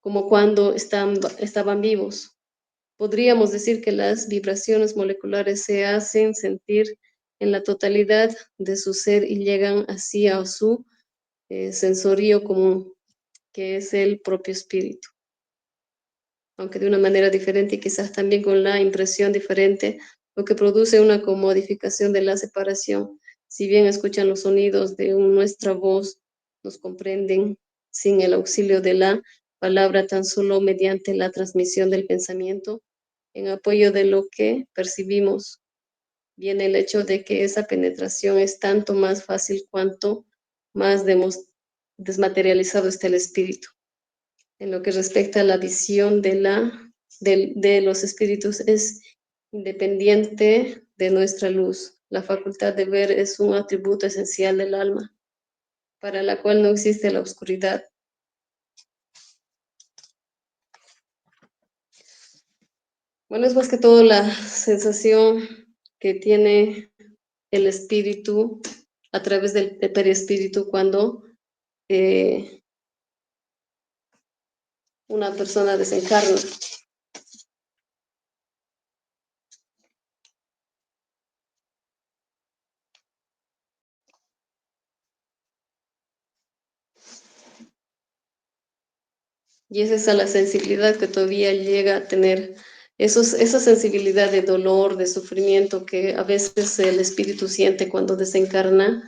como cuando estaban vivos. Podríamos decir que las vibraciones moleculares se hacen sentir en la totalidad de su ser y llegan así a su sensorio común, que es el propio espíritu. Aunque de una manera diferente y quizás también con la impresión diferente, lo que produce una comodificación de la separación. Si bien escuchan los sonidos de nuestra voz, nos comprenden sin el auxilio de la palabra, tan solo mediante la transmisión del pensamiento, en apoyo de lo que percibimos. Viene el hecho de que esa penetración es tanto más fácil cuanto más desmaterializado está el espíritu. En lo que respecta a la visión de los espíritus, es independiente de nuestra luz. La facultad de ver es un atributo esencial del alma, para la cual no existe la oscuridad. Bueno, es más que todo la sensación que tiene el espíritu a través del perispíritu cuando una persona desencarna. Y es esa la sensibilidad que todavía llega a tener, esa sensibilidad de dolor, de sufrimiento que a veces el espíritu siente cuando desencarna,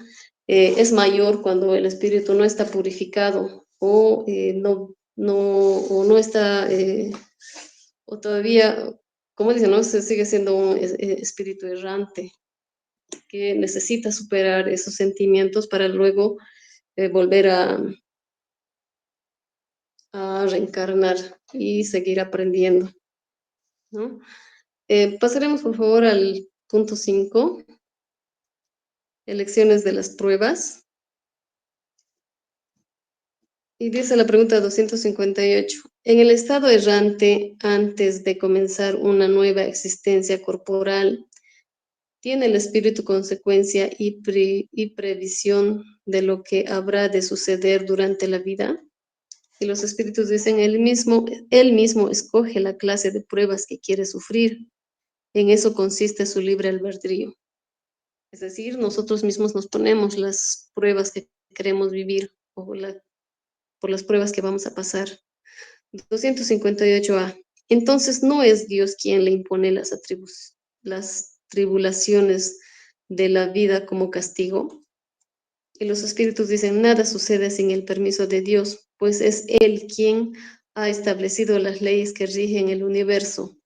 es mayor cuando el espíritu no está purificado o no está, o todavía, como dicen, ¿no? Se sigue siendo un espíritu errante que necesita superar esos sentimientos para luego volver a reencarnar y seguir aprendiendo, ¿no? Pasaremos por favor al punto 5, elecciones de las pruebas. Y dice la pregunta 258. En el estado errante, antes de comenzar una nueva existencia corporal, ¿tiene el espíritu consecuencia y previsión de lo que habrá de suceder durante la vida? Y los espíritus dicen, él mismo escoge la clase de pruebas que quiere sufrir. En eso consiste su libre albedrío. Es decir, nosotros mismos nos ponemos las pruebas que queremos vivir o por las pruebas que vamos a pasar. 258a. Entonces no es Dios quien le impone las tribulaciones de la vida como castigo. Y los espíritus dicen, nada sucede sin el permiso de Dios, pues es Él quien ha establecido las leyes que rigen el universo.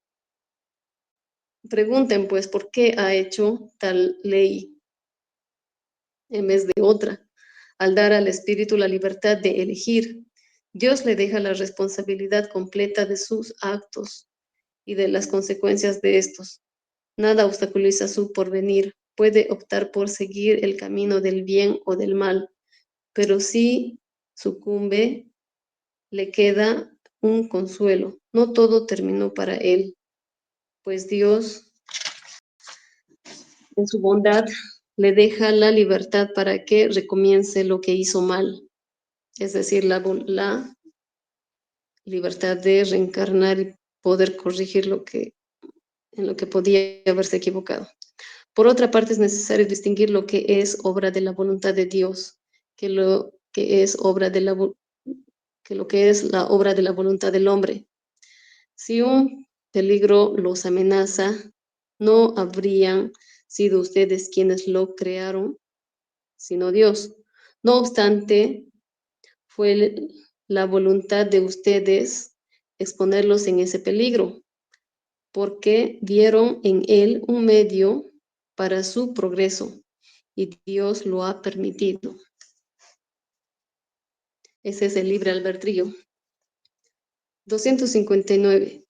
Pregunten pues, ¿por qué ha hecho tal ley en vez de otra? Al dar al espíritu la libertad de elegir, Dios le deja la responsabilidad completa de sus actos y de las consecuencias de estos. Nada obstaculiza su porvenir. Puede optar por seguir el camino del bien o del mal, pero si sucumbe, le queda un consuelo. No todo terminó para él, pues Dios, en su bondad, le deja la libertad para que recomience lo que hizo mal, es decir, la libertad de reencarnar y poder corregir en lo que podía haberse equivocado. Por otra parte, es necesario distinguir lo que es obra de la voluntad de Dios, que lo que es obra de que lo que es la obra de la voluntad del hombre. Si un peligro los amenaza, no habrían sido ustedes quienes lo crearon, sino Dios. No obstante, fue la voluntad de ustedes exponerlos en ese peligro, porque vieron en él un medio para su progreso y Dios lo ha permitido. Ese es el libre albedrío. 259.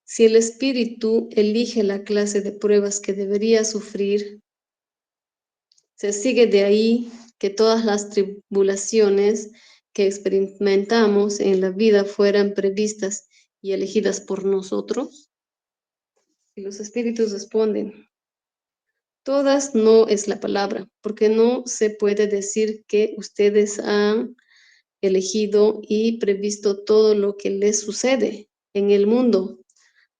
Si el espíritu elige la clase de pruebas que debería sufrir, se sigue de ahí que todas las tribulaciones que experimentamos en la vida fueran previstas y elegidas por nosotros. Y los espíritus responden, todas no es la palabra, porque no se puede decir que ustedes han elegido y previsto todo lo que les sucede en el mundo,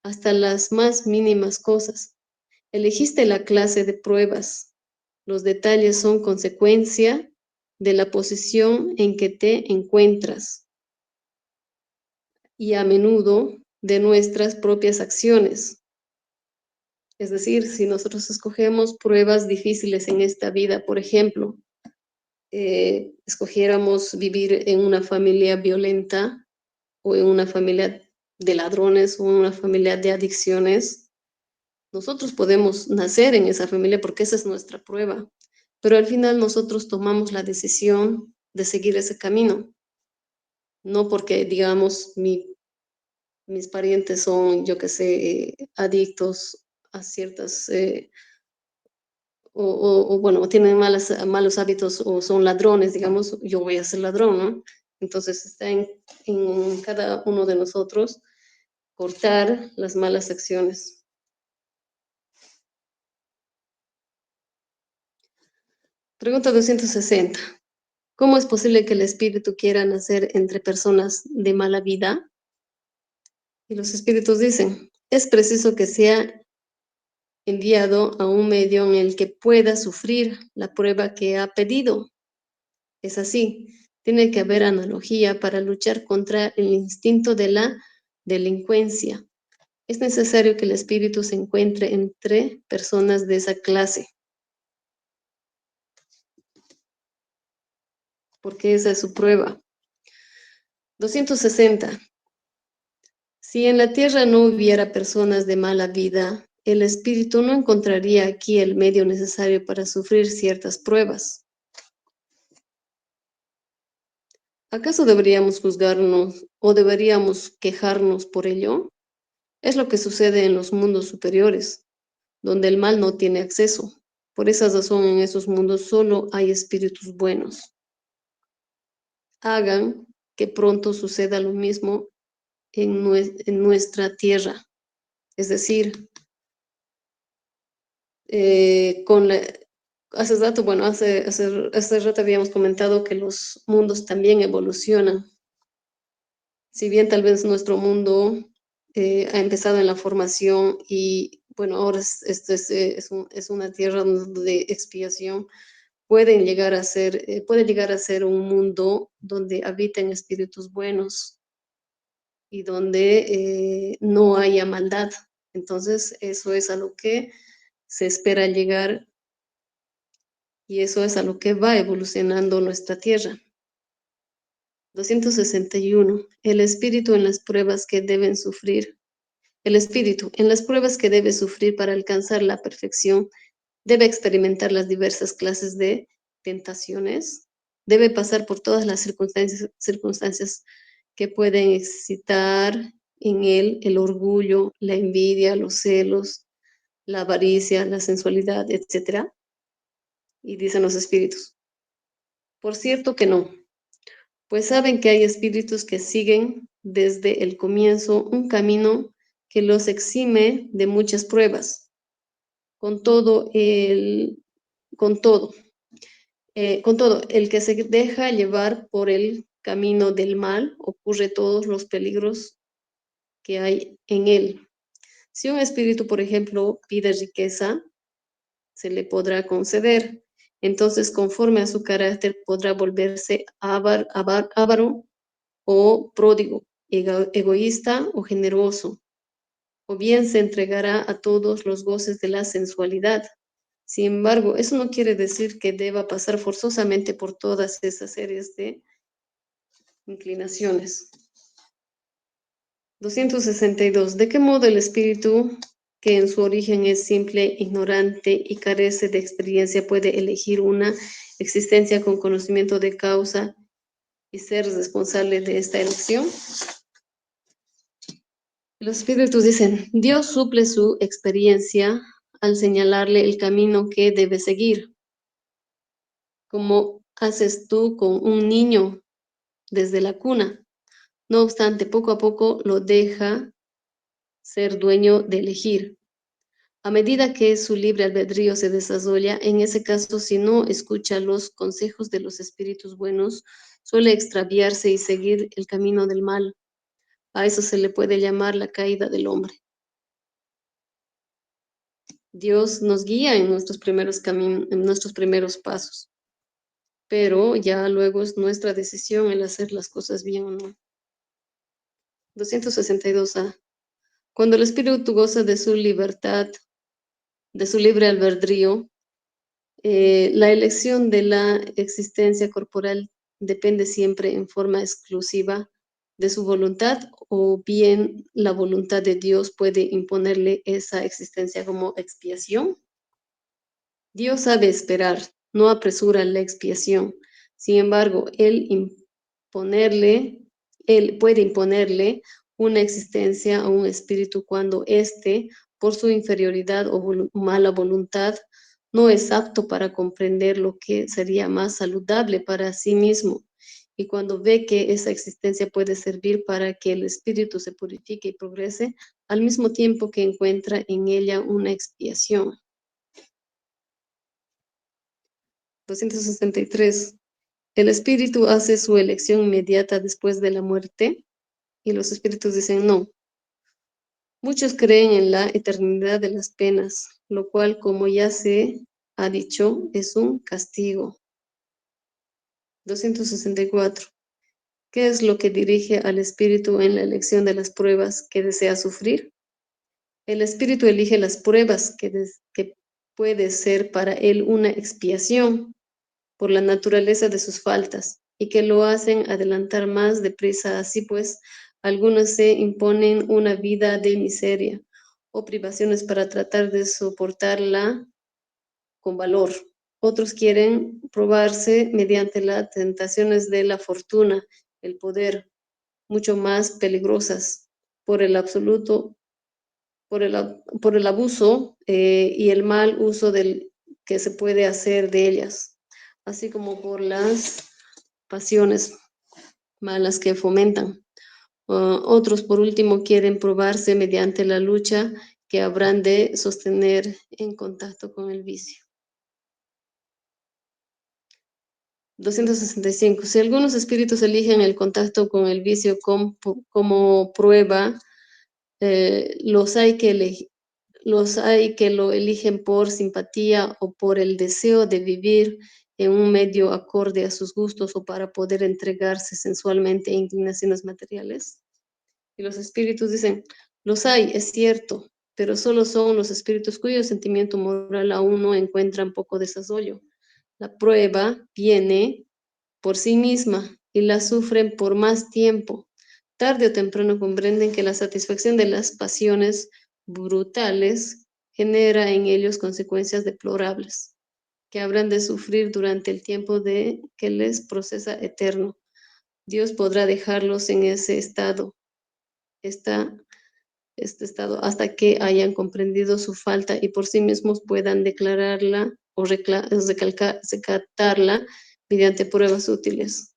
hasta las más mínimas cosas. Elegiste la clase de pruebas. Los detalles son consecuencia de la posición en que te encuentras y a menudo de nuestras propias acciones. Es decir, si nosotros escogemos pruebas difíciles en esta vida, por ejemplo, escogiéramos vivir en una familia violenta o en una familia de ladrones o en una familia de adicciones, nosotros podemos nacer en esa familia porque esa es nuestra prueba, pero al final nosotros tomamos la decisión de seguir ese camino, no porque, digamos, mis parientes son, yo qué sé, adictos a ciertas bueno, tienen malos hábitos o son ladrones, digamos, yo voy a ser ladrón, ¿no? Entonces está en cada uno de nosotros cortar las malas acciones. Pregunta 260. ¿Cómo es posible que el espíritu quiera nacer entre personas de mala vida? Y los espíritus dicen, es preciso que sea enviado a un medio en el que pueda sufrir la prueba que ha pedido. Es así, tiene que haber analogía para luchar contra el instinto de la delincuencia. Es necesario que el espíritu se encuentre entre personas de esa clase, porque esa es su prueba. 260. Si en la tierra no hubiera personas de mala vida, el espíritu no encontraría aquí el medio necesario para sufrir ciertas pruebas. ¿Acaso deberíamos juzgarnos o deberíamos quejarnos por ello? Es lo que sucede en los mundos superiores, donde el mal no tiene acceso. Por esa razón, en esos mundos solo hay espíritus buenos. Hagan que pronto suceda lo mismo en nuestra tierra. Es decir, hace rato, bueno, hace rato habíamos comentado que los mundos también evolucionan. Si bien tal vez nuestro mundo ha empezado en la formación y, bueno, ahora es una tierra de expiación, puede llegar a ser un mundo donde habiten espíritus buenos y donde no haya maldad. Entonces, eso es a lo que se espera llegar y eso es a lo que va evolucionando nuestra Tierra. 261. El espíritu en las pruebas que deben sufrir. El espíritu en las pruebas que debe sufrir para alcanzar la perfección debe experimentar las diversas clases de tentaciones, debe pasar por todas las circunstancias que pueden excitar en él el orgullo, la envidia, los celos, la avaricia, la sensualidad, etc. Y dicen los espíritus, por cierto que no, pues saben que hay espíritus que siguen desde el comienzo un camino que los exime de muchas pruebas. Con todo, con todo, el que se deja llevar por el camino del mal ocurre todos los peligros que hay en él. Si un espíritu, por ejemplo, pide riqueza, se le podrá conceder. Entonces, conforme a su carácter, podrá volverse avaro o pródigo, egoísta o generoso, o bien se entregará a todos los goces de la sensualidad. Sin embargo, eso no quiere decir que deba pasar forzosamente por todas esas series de inclinaciones. 262. ¿De qué modo el espíritu, que en su origen es simple, ignorante y carece de experiencia, puede elegir una existencia con conocimiento de causa y ser responsable de esta elección? Los espíritus dicen, Dios suple su experiencia al señalarle el camino que debe seguir, como haces tú con un niño desde la cuna. No obstante, poco a poco lo deja ser dueño de elegir. A medida que su libre albedrío se desarrolla, en ese caso, si no escucha los consejos de los espíritus buenos, suele extraviarse y seguir el camino del mal. A eso se le puede llamar la caída del hombre. Dios nos guía en nuestros primeros caminos, en nuestros primeros pasos, pero ya luego es nuestra decisión el hacer las cosas bien o no. 262A. Cuando el espíritu goza de su libertad, de su libre albedrío, la elección de la existencia corporal depende siempre en forma exclusiva de su voluntad, o bien la voluntad de Dios puede imponerle esa existencia como expiación. Dios sabe esperar, no apresura la expiación. Sin embargo, Él puede imponerle una existencia a un espíritu cuando éste, por su inferioridad o mala voluntad, no es apto para comprender lo que sería más saludable para sí mismo. Y cuando ve que esa existencia puede servir para que el espíritu se purifique y progrese, al mismo tiempo que encuentra en ella una expiación. 263. El espíritu hace su elección inmediata después de la muerte y los espíritus dicen no. Muchos creen en la eternidad de las penas, lo cual, como ya se ha dicho, es un castigo. 264. ¿Qué es lo que dirige al espíritu en la elección de las pruebas que desea sufrir? El espíritu elige las pruebas que puede ser para él una expiación por la naturaleza de sus faltas, y que lo hacen adelantar más deprisa. Así pues, algunos se imponen una vida de miseria o privaciones para tratar de soportarla con valor. Otros quieren probarse mediante las tentaciones de la fortuna, el poder, mucho más peligrosas por el absoluto, por el abuso y el mal uso que se puede hacer de ellas, así como por las pasiones malas que fomentan. Otros, por último, quieren probarse mediante la lucha que habrán de sostener en contacto con el vicio. 265. Si algunos espíritus eligen el contacto con el vicio como prueba, los hay que lo eligen por simpatía o por el deseo de vivir en un medio acorde a sus gustos o para poder entregarse sensualmente a inclinaciones materiales. Y los espíritus dicen, los hay, es cierto, pero solo son los espíritus cuyo sentimiento moral aún no encuentran poco desarrollo. La prueba viene por sí misma y la sufren por más tiempo. Tarde o temprano comprenden que la satisfacción de las pasiones brutales genera en ellos consecuencias deplorables, que habrán de sufrir durante el tiempo de que les procesa eterno. Dios podrá dejarlos en ese estado, esta, este estado, hasta que hayan comprendido su falta y por sí mismos puedan declararla o recatarla mediante pruebas útiles.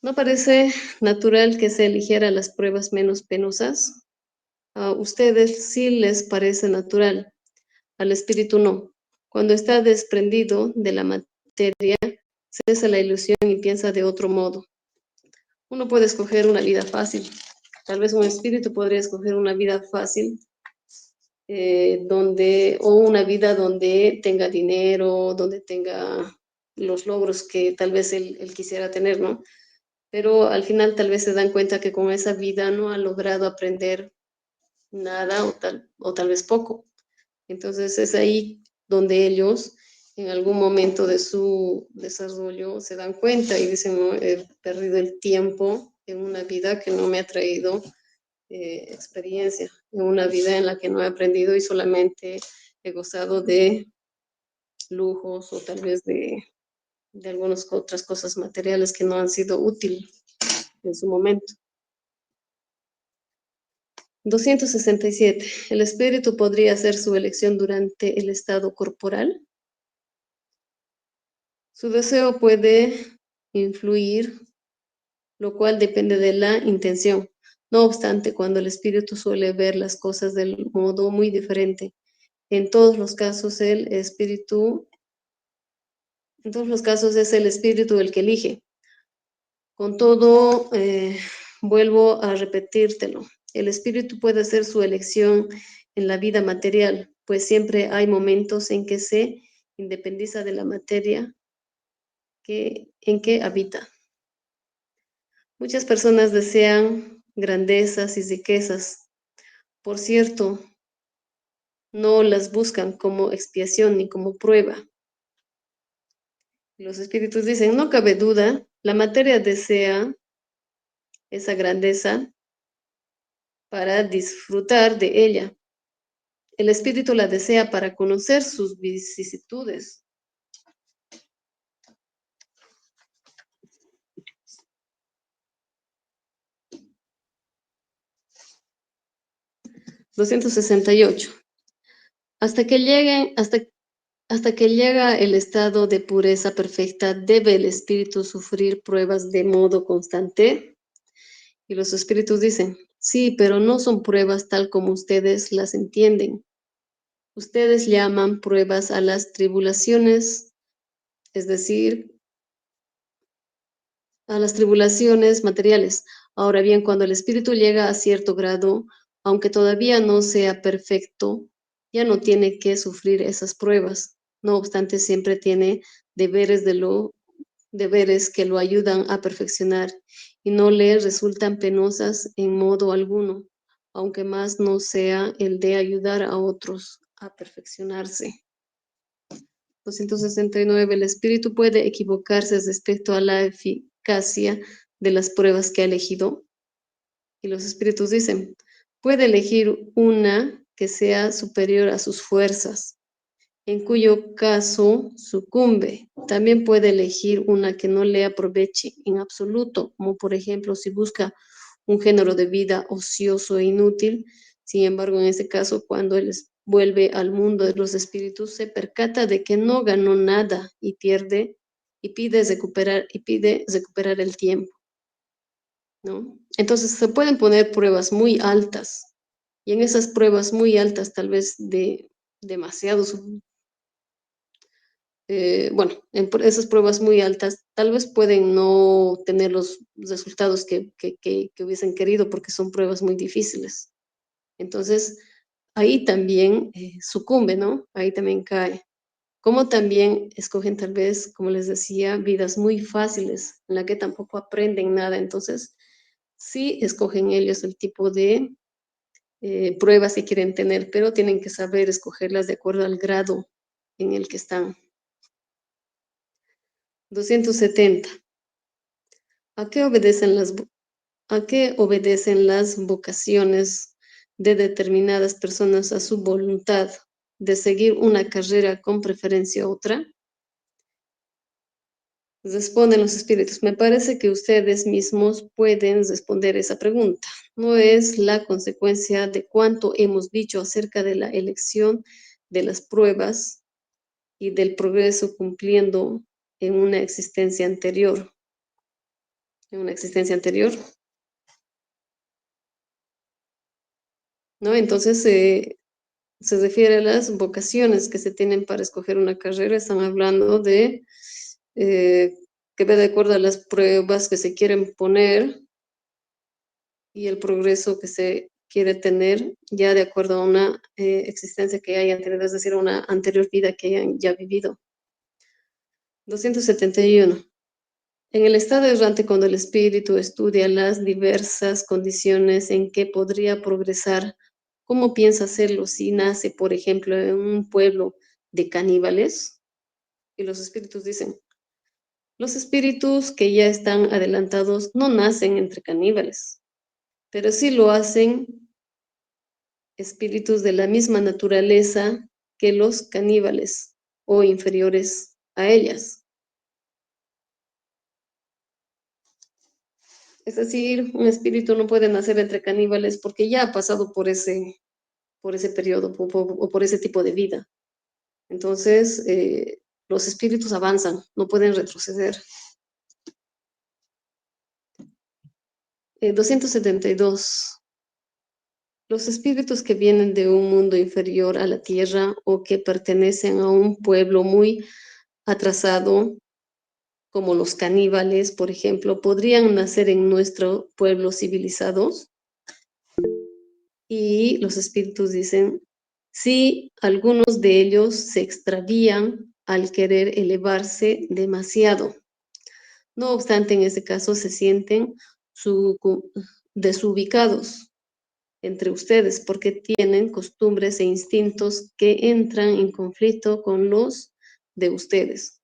¿No parece natural que se eligiera las pruebas menos penosas? A ustedes sí les parece natural, al espíritu no. Cuando está desprendido de la materia, cesa la ilusión y piensa de otro modo. Uno puede escoger una vida fácil. Tal vez un espíritu podría escoger una vida fácil, o una vida donde tenga dinero, donde tenga los logros que tal vez él quisiera tener, ¿no? Pero al final tal vez se dan cuenta que con esa vida no ha logrado aprender nada o tal vez poco. Entonces es ahí donde ellos en algún momento de su desarrollo se dan cuenta y dicen, no, he perdido el tiempo en una vida que no me ha traído experiencia, en una vida en la que no he aprendido y solamente he gozado de lujos o tal vez de algunas otras cosas materiales que no han sido útiles en su momento. 267. ¿El espíritu podría hacer su elección durante el estado corporal? Su deseo puede influir, lo cual depende de la intención. No obstante, cuando el espíritu suele ver las cosas del modo muy diferente, en todos los casos el espíritu, en todos los casos es el espíritu el que elige. Con todo, vuelvo a repetírtelo. El espíritu puede hacer su elección en la vida material, pues siempre hay momentos en que se independiza de la materia en que habita. Muchas personas desean grandezas y riquezas. Por cierto, no las buscan como expiación ni como prueba. Los espíritus dicen, no cabe duda, la materia desea esa grandeza para disfrutar de ella. El espíritu la desea para conocer sus vicisitudes. (268) Hasta que llega el estado de pureza perfecta, ¿debe el espíritu sufrir pruebas de modo constante? Y los espíritus dicen, sí, pero no son pruebas tal como ustedes las entienden. Ustedes llaman pruebas a las tribulaciones, es decir, a las tribulaciones materiales. Ahora bien, cuando el espíritu llega a cierto grado, aunque todavía no sea perfecto, ya no tiene que sufrir esas pruebas. No obstante, siempre tiene deberes deberes que lo ayudan a perfeccionar y no le resultan penosas en modo alguno, aunque más no sea el de ayudar a otros a perfeccionarse. 269. El espíritu puede equivocarse respecto a la eficacia de las pruebas que ha elegido. Y los espíritus dicen, puede elegir una que sea superior a sus fuerzas, en cuyo caso sucumbe. También puede elegir una que no le aproveche en absoluto, como por ejemplo si busca un género de vida ocioso e inútil. Sin embargo, en ese caso, cuando él vuelve al mundo de los espíritus, se percata de que no ganó nada y pide recuperar el tiempo, ¿no? Entonces se pueden poner pruebas muy altas y en esas pruebas muy altas, tal vez de demasiados en esas pruebas muy altas, tal vez pueden no tener los resultados que hubiesen querido porque son pruebas muy difíciles. Entonces, ahí también sucumbe, ¿no? Ahí también cae. Como también escogen tal vez, como les decía, vidas muy fáciles, en la que tampoco aprenden nada. Entonces, Sí escogen ellos el tipo de pruebas que quieren tener, pero tienen que saber escogerlas de acuerdo al grado en el que están. 270. ¿A qué obedecen las vocaciones de determinadas personas a su voluntad de seguir una carrera con preferencia a otra? Responden los espíritus. Me parece que ustedes mismos pueden responder esa pregunta. No es la consecuencia de cuánto hemos dicho acerca de la elección de las pruebas y del progreso cumpliendo en una existencia anterior. En una existencia anterior, ¿no? Entonces, se refiere a las vocaciones que se tienen para escoger una carrera. Están hablando de que va de acuerdo a las pruebas que se quieren poner y el progreso que se quiere tener ya de acuerdo a una existencia que hayan tenido, es decir, a una anterior vida que hayan ya vivido. 271. En el estado errante, cuando el espíritu estudia las diversas condiciones en que podría progresar, ¿cómo piensa hacerlo si nace, por ejemplo, en un pueblo de caníbales? Y los espíritus dicen, los espíritus que ya están adelantados no nacen entre caníbales, pero sí lo hacen espíritus de la misma naturaleza que los caníbales o inferiores a ellas. Es decir, un espíritu no puede nacer entre caníbales porque ya ha pasado por ese periodo o por ese tipo de vida. Entonces, los espíritus avanzan, no pueden retroceder. 272. Los espíritus que vienen de un mundo inferior a la tierra o que pertenecen a un pueblo muy atrasado, como los caníbales, por ejemplo, podrían nacer en nuestro pueblo civilizados. Y los espíritus dicen, sí, algunos de ellos se extravían al querer elevarse demasiado. No obstante, en ese caso se sienten desubicados entre ustedes porque tienen costumbres e instintos que entran en conflicto con los de ustedes.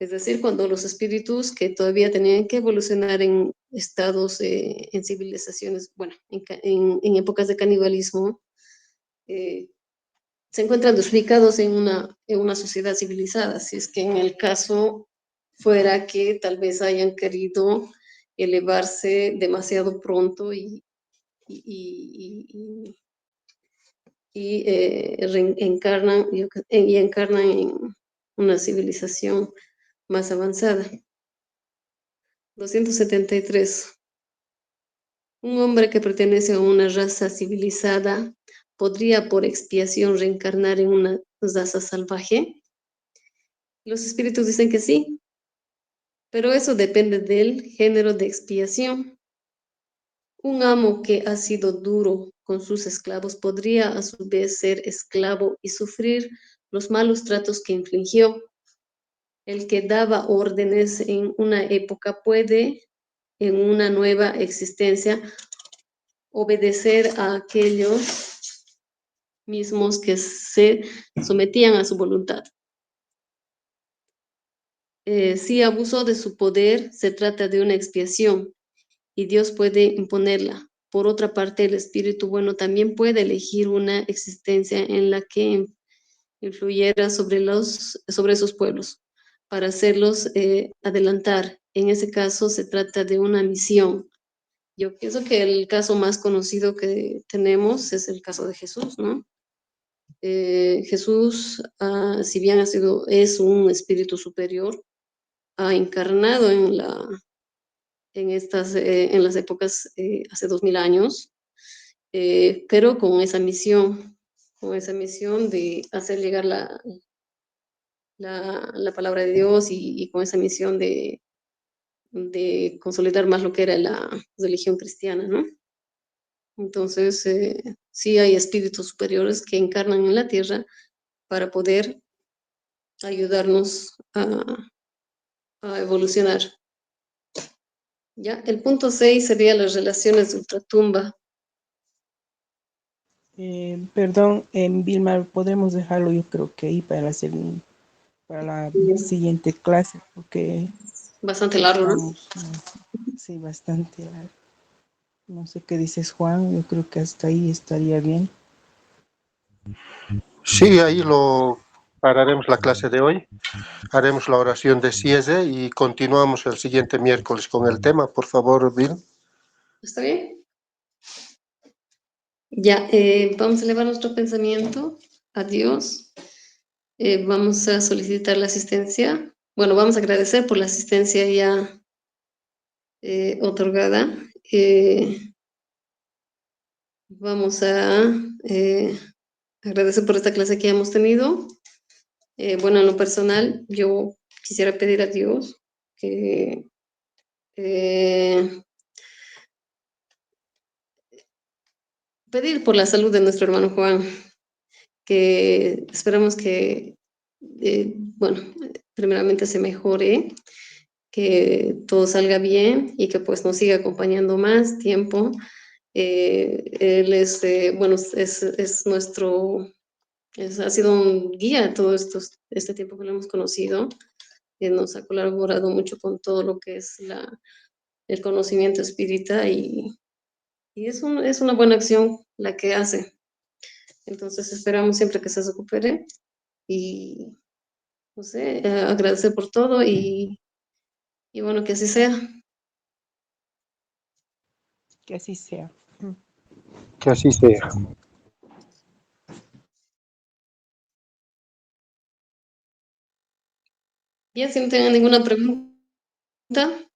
Es decir, cuando los espíritus que todavía tenían que evolucionar en estados, en civilizaciones, bueno, en épocas de canibalismo, eh, se encuentran desubicados en una sociedad civilizada. Si es que en el caso fuera que tal vez hayan querido elevarse demasiado pronto y, y encarnan en una civilización más avanzada. 273. Un hombre que pertenece a una raza civilizada podría por expiación reencarnar en una raza salvaje. Los espíritus dicen que sí, pero eso depende del género de expiación. Un amo que ha sido duro con sus esclavos podría a su vez ser esclavo y sufrir los malos tratos que infligió. El que daba órdenes en una época puede, en una nueva existencia, obedecer a aquellos mismos que se sometían a su voluntad. Si abusó de su poder, se trata de una expiación y Dios puede imponerla. Por otra parte, el espíritu bueno también puede elegir una existencia en la que influyera sobre esos pueblos para hacerlos adelantar. En ese caso, se trata de una misión. Yo pienso que el caso más conocido que tenemos es el caso de Jesús, ¿no? Jesús, si bien es un espíritu superior, ha encarnado en las épocas hace 2000 años, pero con esa misión de hacer llegar la palabra de Dios y con esa misión de consolidar más lo que era la religión cristiana, ¿no? Entonces, sí hay espíritus superiores que encarnan en la tierra para poder ayudarnos a evolucionar. Ya, el punto 6 sería las relaciones de ultratumba. Perdón, Vilma, podemos dejarlo yo creo que ahí para la siguiente clase, porque Bastante largo, ¿no? estamos, sí, bastante largo. No sé qué dices, Juan, yo creo que hasta ahí estaría bien. Sí, ahí lo pararemos la clase de hoy. Haremos la oración de cierre y continuamos el siguiente miércoles con el tema. Por favor, Bill. ¿Está bien? Ya, vamos a elevar nuestro pensamiento a Dios. Vamos a solicitar la asistencia. Bueno, vamos a agradecer por la asistencia ya otorgada. Vamos a agradecer por esta clase que hemos tenido. Bueno, en lo personal, yo quisiera pedir a Dios que pedir por la salud de nuestro hermano Juan, que esperamos que, bueno, primeramente se mejore, que todo salga bien y que pues nos siga acompañando más tiempo. Él es, bueno, es nuestro, ha sido un guía todo este tiempo que lo hemos conocido. Nos ha colaborado mucho con todo lo que es el conocimiento espírita y es una buena acción la que hace. Entonces esperamos siempre que se recupere y, no sé, agradecer por todo y bueno, que así sea. Que así sea. Que así sea. Bien, si no tienen ninguna pregunta.